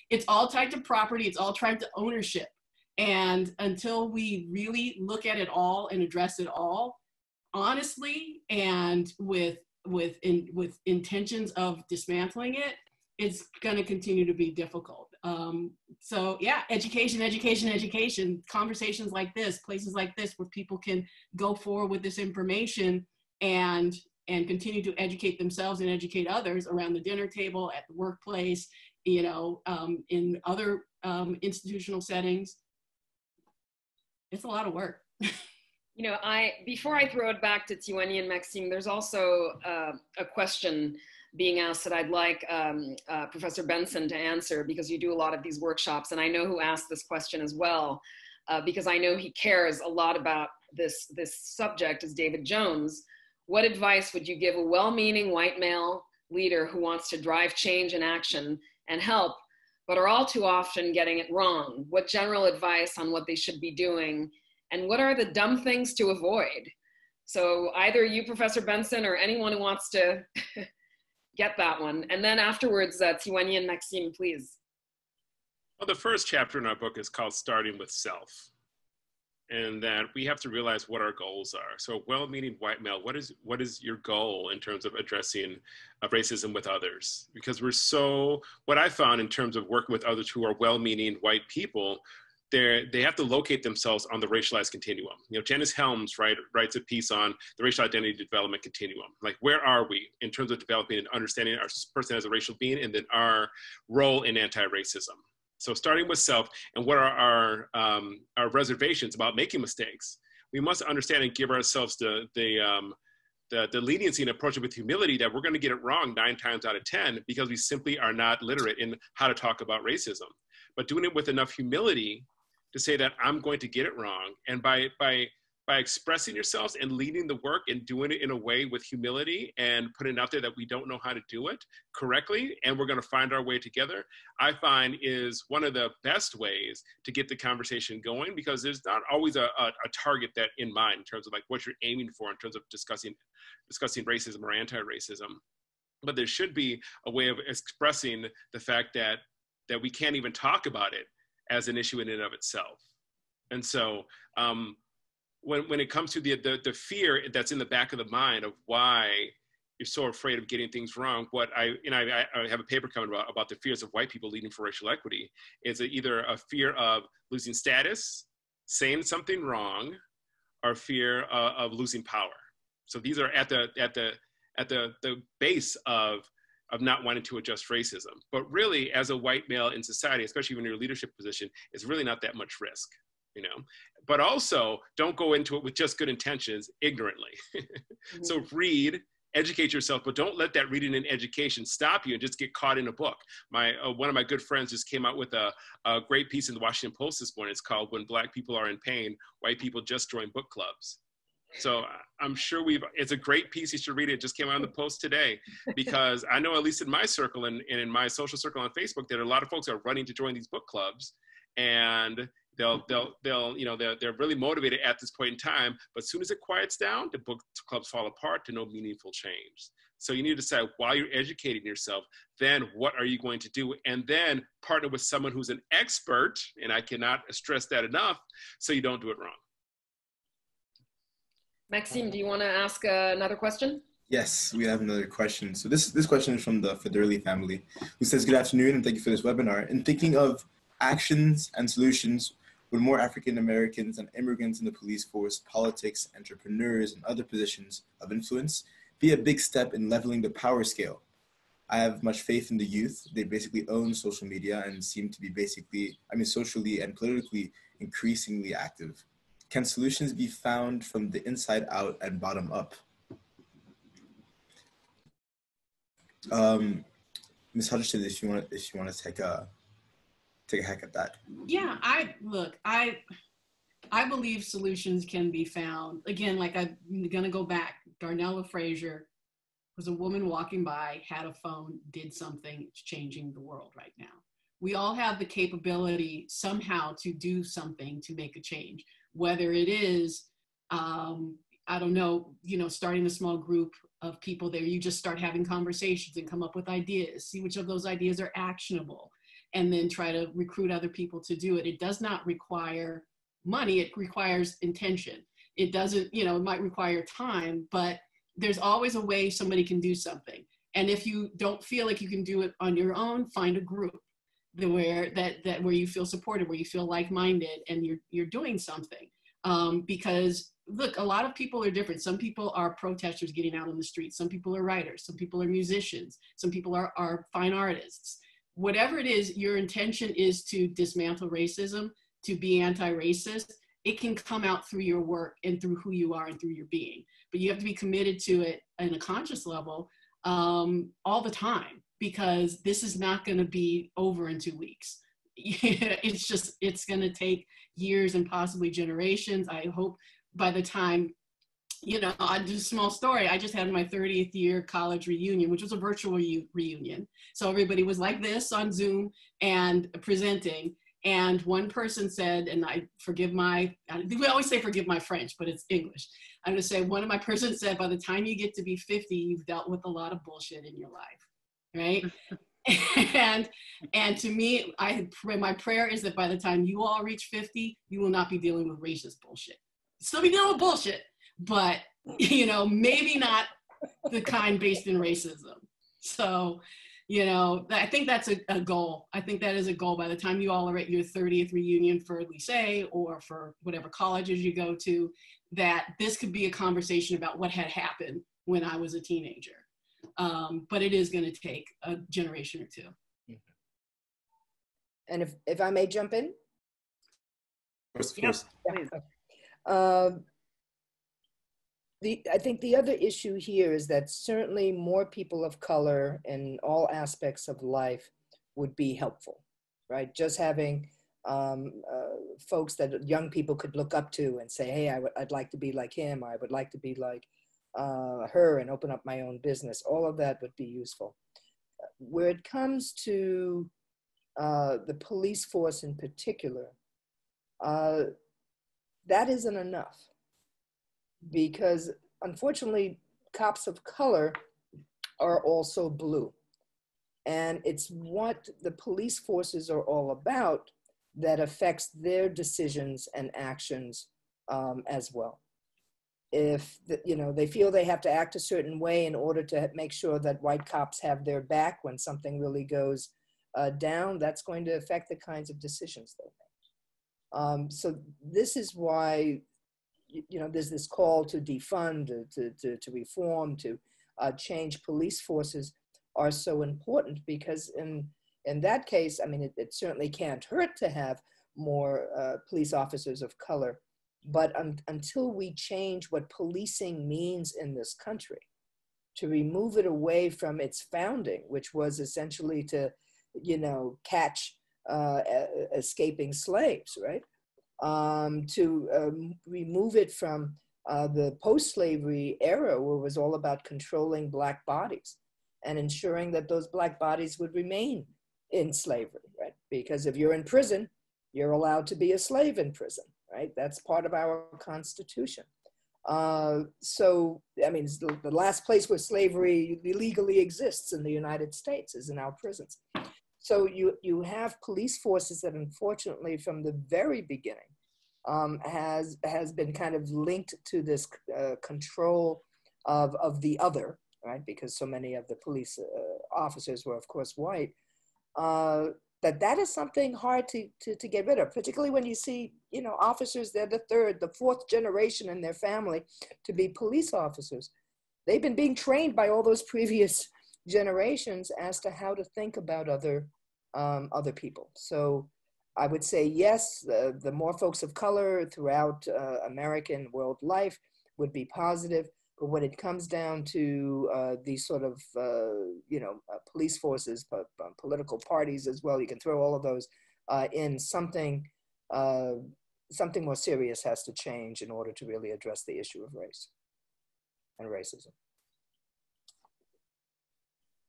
it's all tied to property, it's all tied to ownership. And until we really look at it all and address it all honestly, and with intentions of dismantling it, it's going to continue to be difficult. So yeah, education, conversations like this, places like this where people can go forward with this information and continue to educate themselves and educate others around the dinner table, at the workplace, in other institutional settings. It's a lot of work. Before I throw it back to Tiwani and Maxime, there's also a question being asked that I'd like Professor Benson to answer, because you do a lot of these workshops, and I know who asked this question as well, because I know he cares a lot about this subject, is David Jones. What advice would you give a well-meaning white male leader who wants to drive change and action and help, but are all too often getting it wrong? What general advice on what they should be doing, and what are the dumb things to avoid? So either you, Professor Benson, or anyone who wants to get that one. And then afterwards, Tiwani and Maxime, please. Well, the first chapter in our book is called Starting with Self, and that we have to realize what our goals are. So well-meaning white male, what is your goal in terms of addressing racism with others? Because what I found in terms of working with others who are well-meaning white people, they have to locate themselves on the racialized continuum. Janice Helms writes a piece on the racial identity development continuum. Like, where are we in terms of developing and understanding our person as a racial being, and then our role in anti-racism? So starting with self, and what are our reservations about making mistakes? We must understand and give ourselves the leniency and approach it with humility, that we're going to get it wrong 9 times out of 10, because we simply are not literate in how to talk about racism. But doing it with enough humility to say that I'm going to get it wrong, and by expressing yourselves and leading the work and doing it in a way with humility and putting it out there that we don't know how to do it correctly, and we're going to find our way together, I find is one of the best ways to get the conversation going, because there's not always a target that in mind in terms of like what you're aiming for in terms of discussing racism or anti-racism. But there should be a way of expressing the fact that we can't even talk about it as an issue in and of itself. And so when it comes to the fear that's in the back of the mind of why you're so afraid of getting things wrong, I have a paper coming about the fears of white people leading for racial equity. It's either a fear of losing status, saying something wrong, or fear of losing power. So these are at the base of not wanting to adjust racism. But really, as a white male in society, especially when you're in a leadership position, it's really not that much risk, But also, don't go into it with just good intentions ignorantly. Mm-hmm. So read, educate yourself, but don't let that reading and education stop you and just get caught in a book. One of my good friends just came out with a great piece in the Washington Post this morning. It's called "When Black People Are in Pain, White People Just Join Book Clubs." So I'm sure it's a great piece. You should read it. It just came out in the Post today, because I know, at least in my circle and in my social circle on Facebook, that a lot of folks are running to join these book clubs. And They're really motivated at this point in time, but as soon as it quiets down, the book clubs fall apart to no meaningful change. So you need to decide while you're educating yourself, then what are you going to do? And then partner with someone who's an expert, and I cannot stress that enough, so you don't do it wrong. Maxime, do you want to ask another question? Yes, we have another question. So this question is from the Federli family, who says, good afternoon and thank you for this webinar. In thinking of actions and solutions, would more African Americans and immigrants in the police force, politics, entrepreneurs, and other positions of influence be a big step in leveling the power scale? I have much faith in the youth. They basically own social media and seem to be socially and politically increasingly active. Can solutions be found from the inside out and bottom up? Ms. Hutcherson, if you want to take a hack at that. Yeah, I believe solutions can be found. Again, like I'm gonna go back. Darnella Frazier was a woman walking by, had a phone, did something. It's changing the world right now. We all have the capability somehow to do something to make a change. Whether it is, I don't know, starting a small group of people there, you just start having conversations and come up with ideas, see which of those ideas are actionable, and then try to recruit other people to do it. It does not require money, it requires intention. It doesn't, it might require time, but there's always a way somebody can do something. And if you don't feel like you can do it on your own, find a group where you feel supported, where you feel like-minded, and you're doing something. Because look, a lot of people are different. Some people are protesters getting out on the streets. Some people are writers. Some people are musicians. Some people are fine artists. Whatever it is, your intention is to dismantle racism, to be anti-racist. It can come out through your work and through who you are and through your being. But you have to be committed to it on a conscious level all the time, because this is not going to be over in 2 weeks. It's going to take years and possibly generations. I hope by the time, I'll do a small story. I just had my 30th year college reunion, which was a virtual reunion. So everybody was like this on Zoom and presenting. And one person said, and we always say forgive my French, but it's English. I'm gonna say, one of my persons said, by the time you get to be 50, you've dealt with a lot of bullshit in your life, right? and to me, my prayer is that by the time you all reach 50, you will not be dealing with racist bullshit. Still be dealing with bullshit, but maybe not the kind based in racism. So, I think that's a goal. I think that is a goal by the time you all are at your 30th reunion for Lycée or for whatever colleges you go to, that this could be a conversation about what had happened when I was a teenager. But it is going to take a generation or two. And if I may jump in? Of course. Yeah. I think the other issue here is that certainly more people of color in all aspects of life would be helpful, right? Just having folks that young people could look up to and say, hey, I'd like to be like him, or I would like to be like her and open up my own business. All of that would be useful. Where it comes to the police force in particular, that isn't enough. Because unfortunately, cops of color are also blue. And it's what the police forces are all about that affects their decisions and actions as well. If they feel they have to act a certain way in order to make sure that white cops have their back when something really goes down, that's going to affect the kinds of decisions they make. So this is why there's this call to defund, to reform, to change police forces are so important, because in that case, I mean, it certainly can't hurt to have more police officers of color, but until we change what policing means in this country, to remove it away from its founding, which was essentially to, catch escaping slaves, right? To remove it from the post-slavery era, where it was all about controlling Black bodies and ensuring that those Black bodies would remain in slavery, right? Because if you're in prison, you're allowed to be a slave in prison, right? That's part of our Constitution. So, I mean, the last place where slavery legally exists in the United States is in our prisons. So you have police forces that unfortunately from the very beginning has been kind of linked to this control of the other, right? Because so many of the police officers were of course white, that is something hard to get rid of, particularly when you see, you know, officers, they're the third, the fourth generation in their family to be police officers. They've been being trained by all those previous generations as to how to think about other people. So I would say, yes, the more folks of color throughout American world life would be positive. But when it comes down to these sort of, police forces, political parties as well, you can throw all of those in, something more serious has to change in order to really address the issue of race and racism.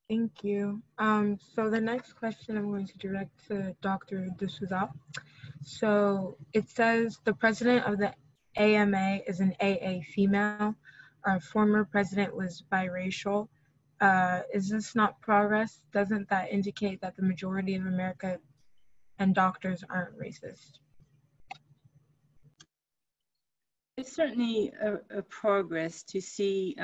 Thank you. So the next question I'm going to direct to Dr. De Souza. So it says the president of the AMA is an AA female. Our former president was biracial. Is this not progress? Doesn't that indicate that the majority of America and doctors aren't racist? It's certainly a progress to see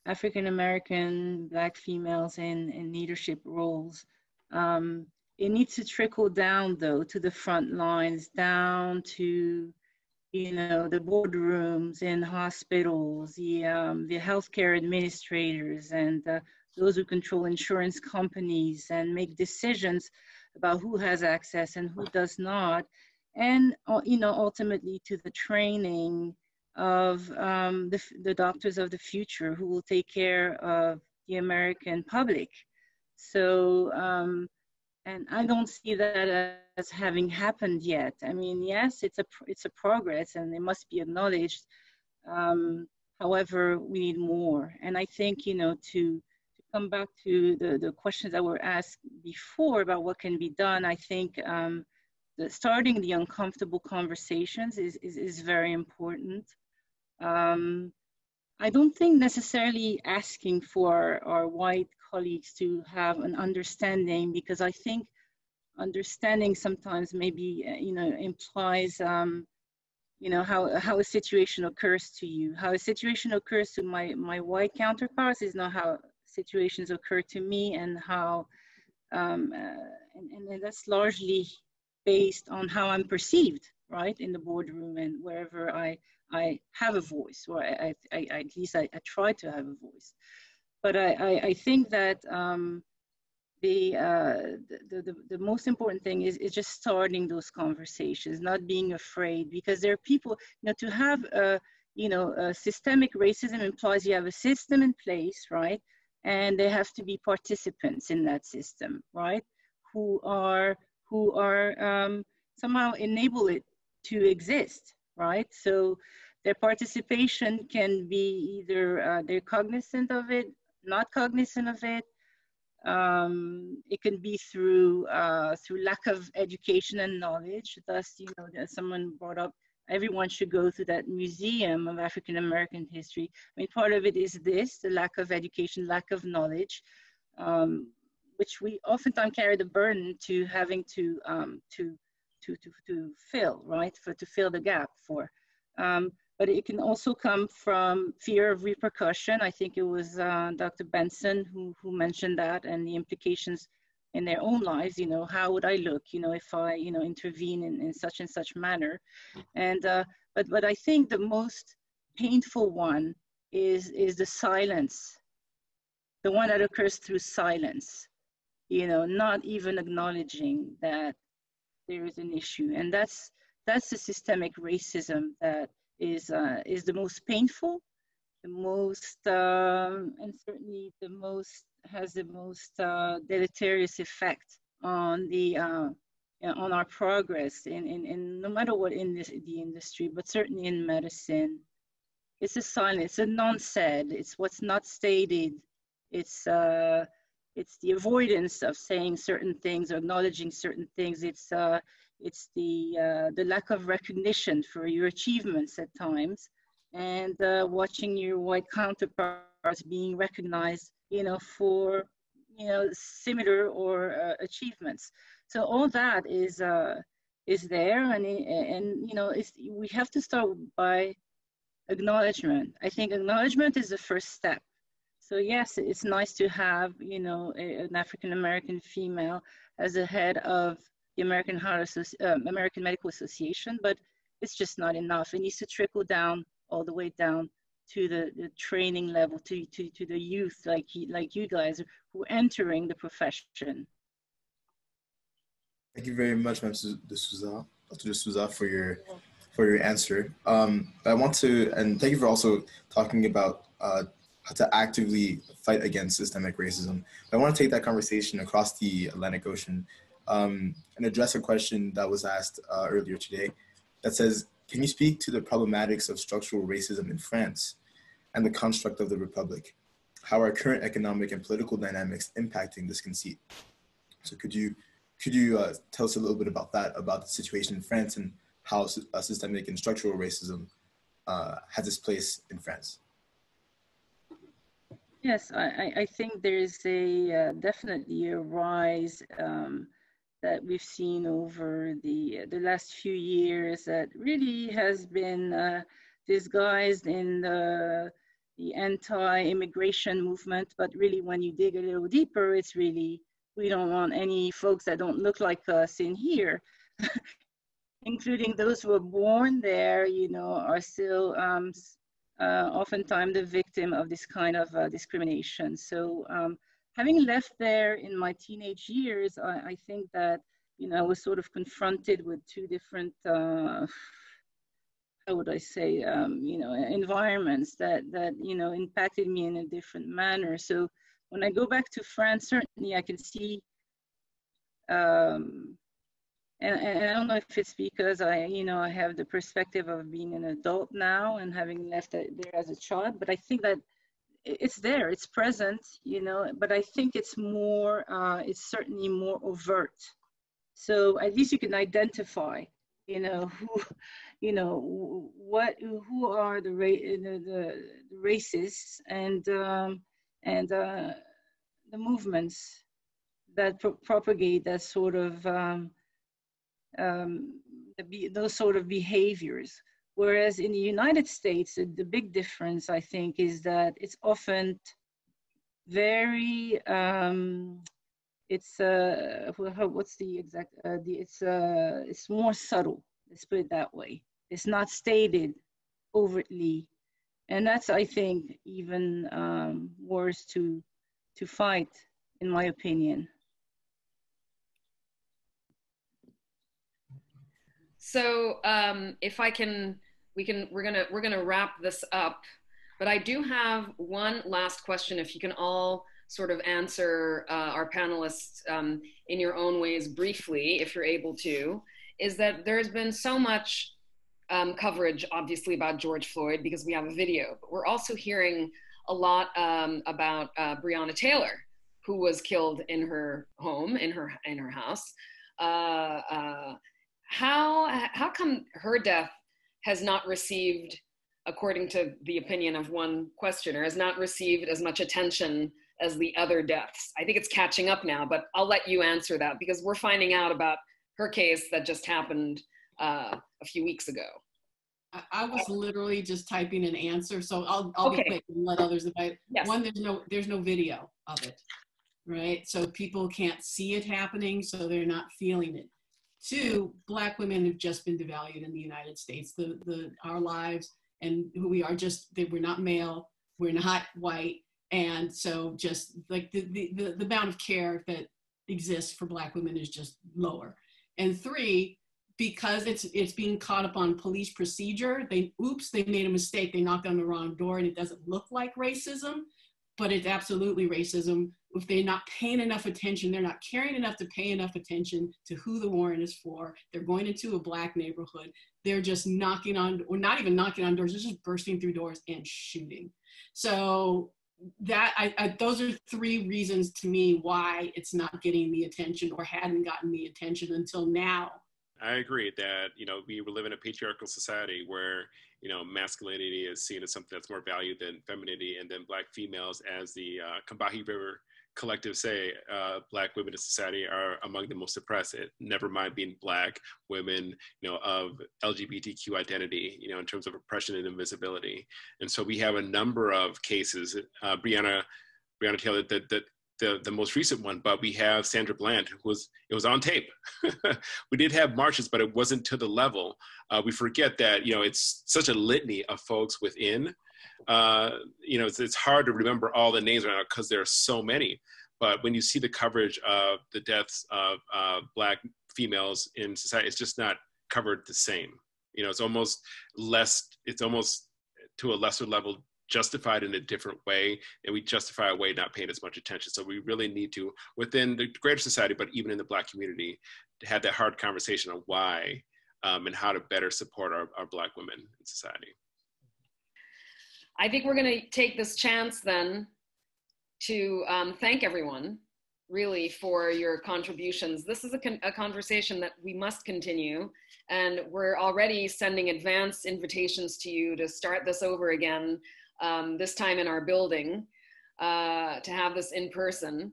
African-American, Black females in leadership roles. It needs to trickle down though to the front lines, down to, you know, the boardrooms in hospitals, the healthcare administrators, and those who control insurance companies and make decisions about who has access and who does not, and you know, ultimately to the training of the doctors of the future who will take care of the American public. So, and I don't see that as having happened yet. I mean, yes, it's a progress and it must be acknowledged. However, we need more. And I think, you know, to come back to the questions that were asked before about what can be done, I think starting the uncomfortable conversations is very important. I don't think necessarily asking for our white colleagues to have an understanding, because I think understanding sometimes maybe, you know, implies, you know, how a situation occurs to you. How a situation occurs to my white counterparts is not how situations occur to me, and how, and that's largely based on how I'm perceived, right, in the boardroom and wherever I have a voice, or at least I try to have a voice. But I think that the most important thing is just starting those conversations, not being afraid, because there are people, you know, to have systemic racism implies you have a system in place, right? And they have to be participants in that system, right? Who somehow enable it to exist, right? So their participation can be either they're cognizant of it, not cognizant of it. It can be through lack of education and knowledge. Thus, you know, as someone brought up, everyone should go to that museum of African American history. I mean, part of it is this: the lack of education, lack of knowledge, which we oftentimes carry the burden to having to fill, right? To fill the gap for. But it can also come from fear of repercussion. I think it was Dr. Benson who mentioned that, and the implications in their own lives. You know, how would I look, you know, if I, you know, intervene in such and such manner? And but I think the most painful one is the silence, the one that occurs through silence. You know, not even acknowledging that there is an issue, and that's the systemic racism that is the most painful, the most, and certainly the most, has the most deleterious effect on the on our progress in no matter what in the industry, but certainly in medicine. It's a silence, it's a non-said, it's what's not stated, it's the avoidance of saying certain things or acknowledging certain things. It's it's the lack of recognition for your achievements at times, and watching your white counterparts being recognized, for, similar or achievements. So all that is there, and we have to start by acknowledgement. I think acknowledgement is the first step. So yes, it's nice to have, an African-American female as the head of the American Medical Association, but it's just not enough. It needs to trickle down, all the way down to the training level, to the youth like you guys who are entering the profession. Thank you very much, Dr. De Souza, for your answer. I want to, and thank you for also talking about how to actively fight against systemic racism. I want to take that conversation across the Atlantic Ocean and address a question that was asked earlier today that says, can you speak to the problematics of structural racism in France and the construct of the Republic? How are current economic and political dynamics impacting this conceit? So could you tell us a little bit about that, about the situation in France and how systemic and structural racism has its place in France? Yes, I think there's definitely a rise that we've seen over the last few years that really has been disguised in the anti-immigration movement. But really, when you dig a little deeper, it's really, we don't want any folks that don't look like us in here, including those who were born there, are still oftentimes the victim of this kind of discrimination. So having left there in my teenage years, I think that, I was sort of confronted with two different, how would I say, environments that impacted me in a different manner. So when I go back to France, certainly I can see, and I don't know if it's because I have the perspective of being an adult now and having left there as a child, but I think that it's there, it's present, but I think it's more, it's certainly more overt. So at least you can identify, who are the racists and the movements that propagate that sort of those sort of behaviors. Whereas in the United States, the big difference, I think, is that it's often very, what's the exact, it's more subtle, let's put it that way. It's not stated overtly. And that's, I think, even worse to fight, in my opinion. So if I can, we're gonna wrap this up, but I do have one last question. If you can all sort of answer our panelists in your own ways briefly, if you're able to, is that there's been so much coverage, obviously, about George Floyd because we have a video, but we're also hearing a lot about Breonna Taylor, who was killed in her home, in her house. How come her death has not received, according to the opinion of one questioner, has not received as much attention as the other deaths? I think it's catching up now, but I'll let you answer that because we're finding out about her case that just happened a few weeks ago. I was literally just typing an answer, so I'll be quick and let others. Yes. One, there's no video of it, right? So people can't see it happening, so they're not feeling it. Two, Black women have just been devalued in the United States. Our lives and who we are, we're not male, we're not white, and so just like the amount of care that exists for Black women is just lower. And three, because it's being caught up on police procedure, they made a mistake, they knocked on the wrong door, and it doesn't look like racism, but it's absolutely racism. If they're not paying enough attention, they're not caring enough to pay enough attention to who the warrant is for. They're going into a Black neighborhood. They're just knocking on, or not even knocking on doors, they're just bursting through doors and shooting. So those are three reasons to me why it's not getting the attention or hadn't gotten the attention until now. I agree that, you know, we live in a patriarchal society where, you know, masculinity is seen as something that's more valued than femininity, and then Black females, as the Combahee River Collective say, Black women in society are among the most oppressed. Never mind being Black women, you know, of LGBTQ identity, you know, in terms of oppression and invisibility. And so we have a number of cases. Breonna Taylor, the most recent one, but we have Sandra Bland, who it was on tape. We did have marches, but it wasn't to the level. We forget that, you know, it's such a litany of folks within. You know, it's hard to remember all the names right now because there are so many. But when you see the coverage of the deaths of Black females in society, it's just not covered the same. You know, it's almost to a lesser level justified in a different way, and we justify a way not paying as much attention. So we really need to, within the greater society, but even in the Black community, to have that hard conversation on why and how to better support our Black women in society. I think we're going to take this chance then to thank everyone really for your contributions. This is a conversation that we must continue, and we're already sending advance invitations to you to start this over again, this time in our building, to have this in person.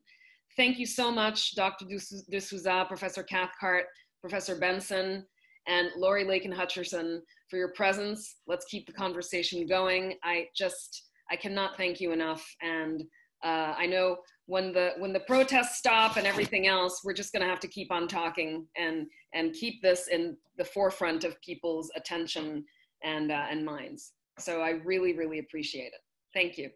Thank you so much, Dr. de Souza, Professor Cathcart, Professor Benson, and Lori Lakin Hutcherson for your presence. Let's keep the conversation going. I cannot thank you enough. And I know when the protests stop and everything else, we're just gonna have to keep on talking and keep this in the forefront of people's attention and minds. So I really, really appreciate it. Thank you.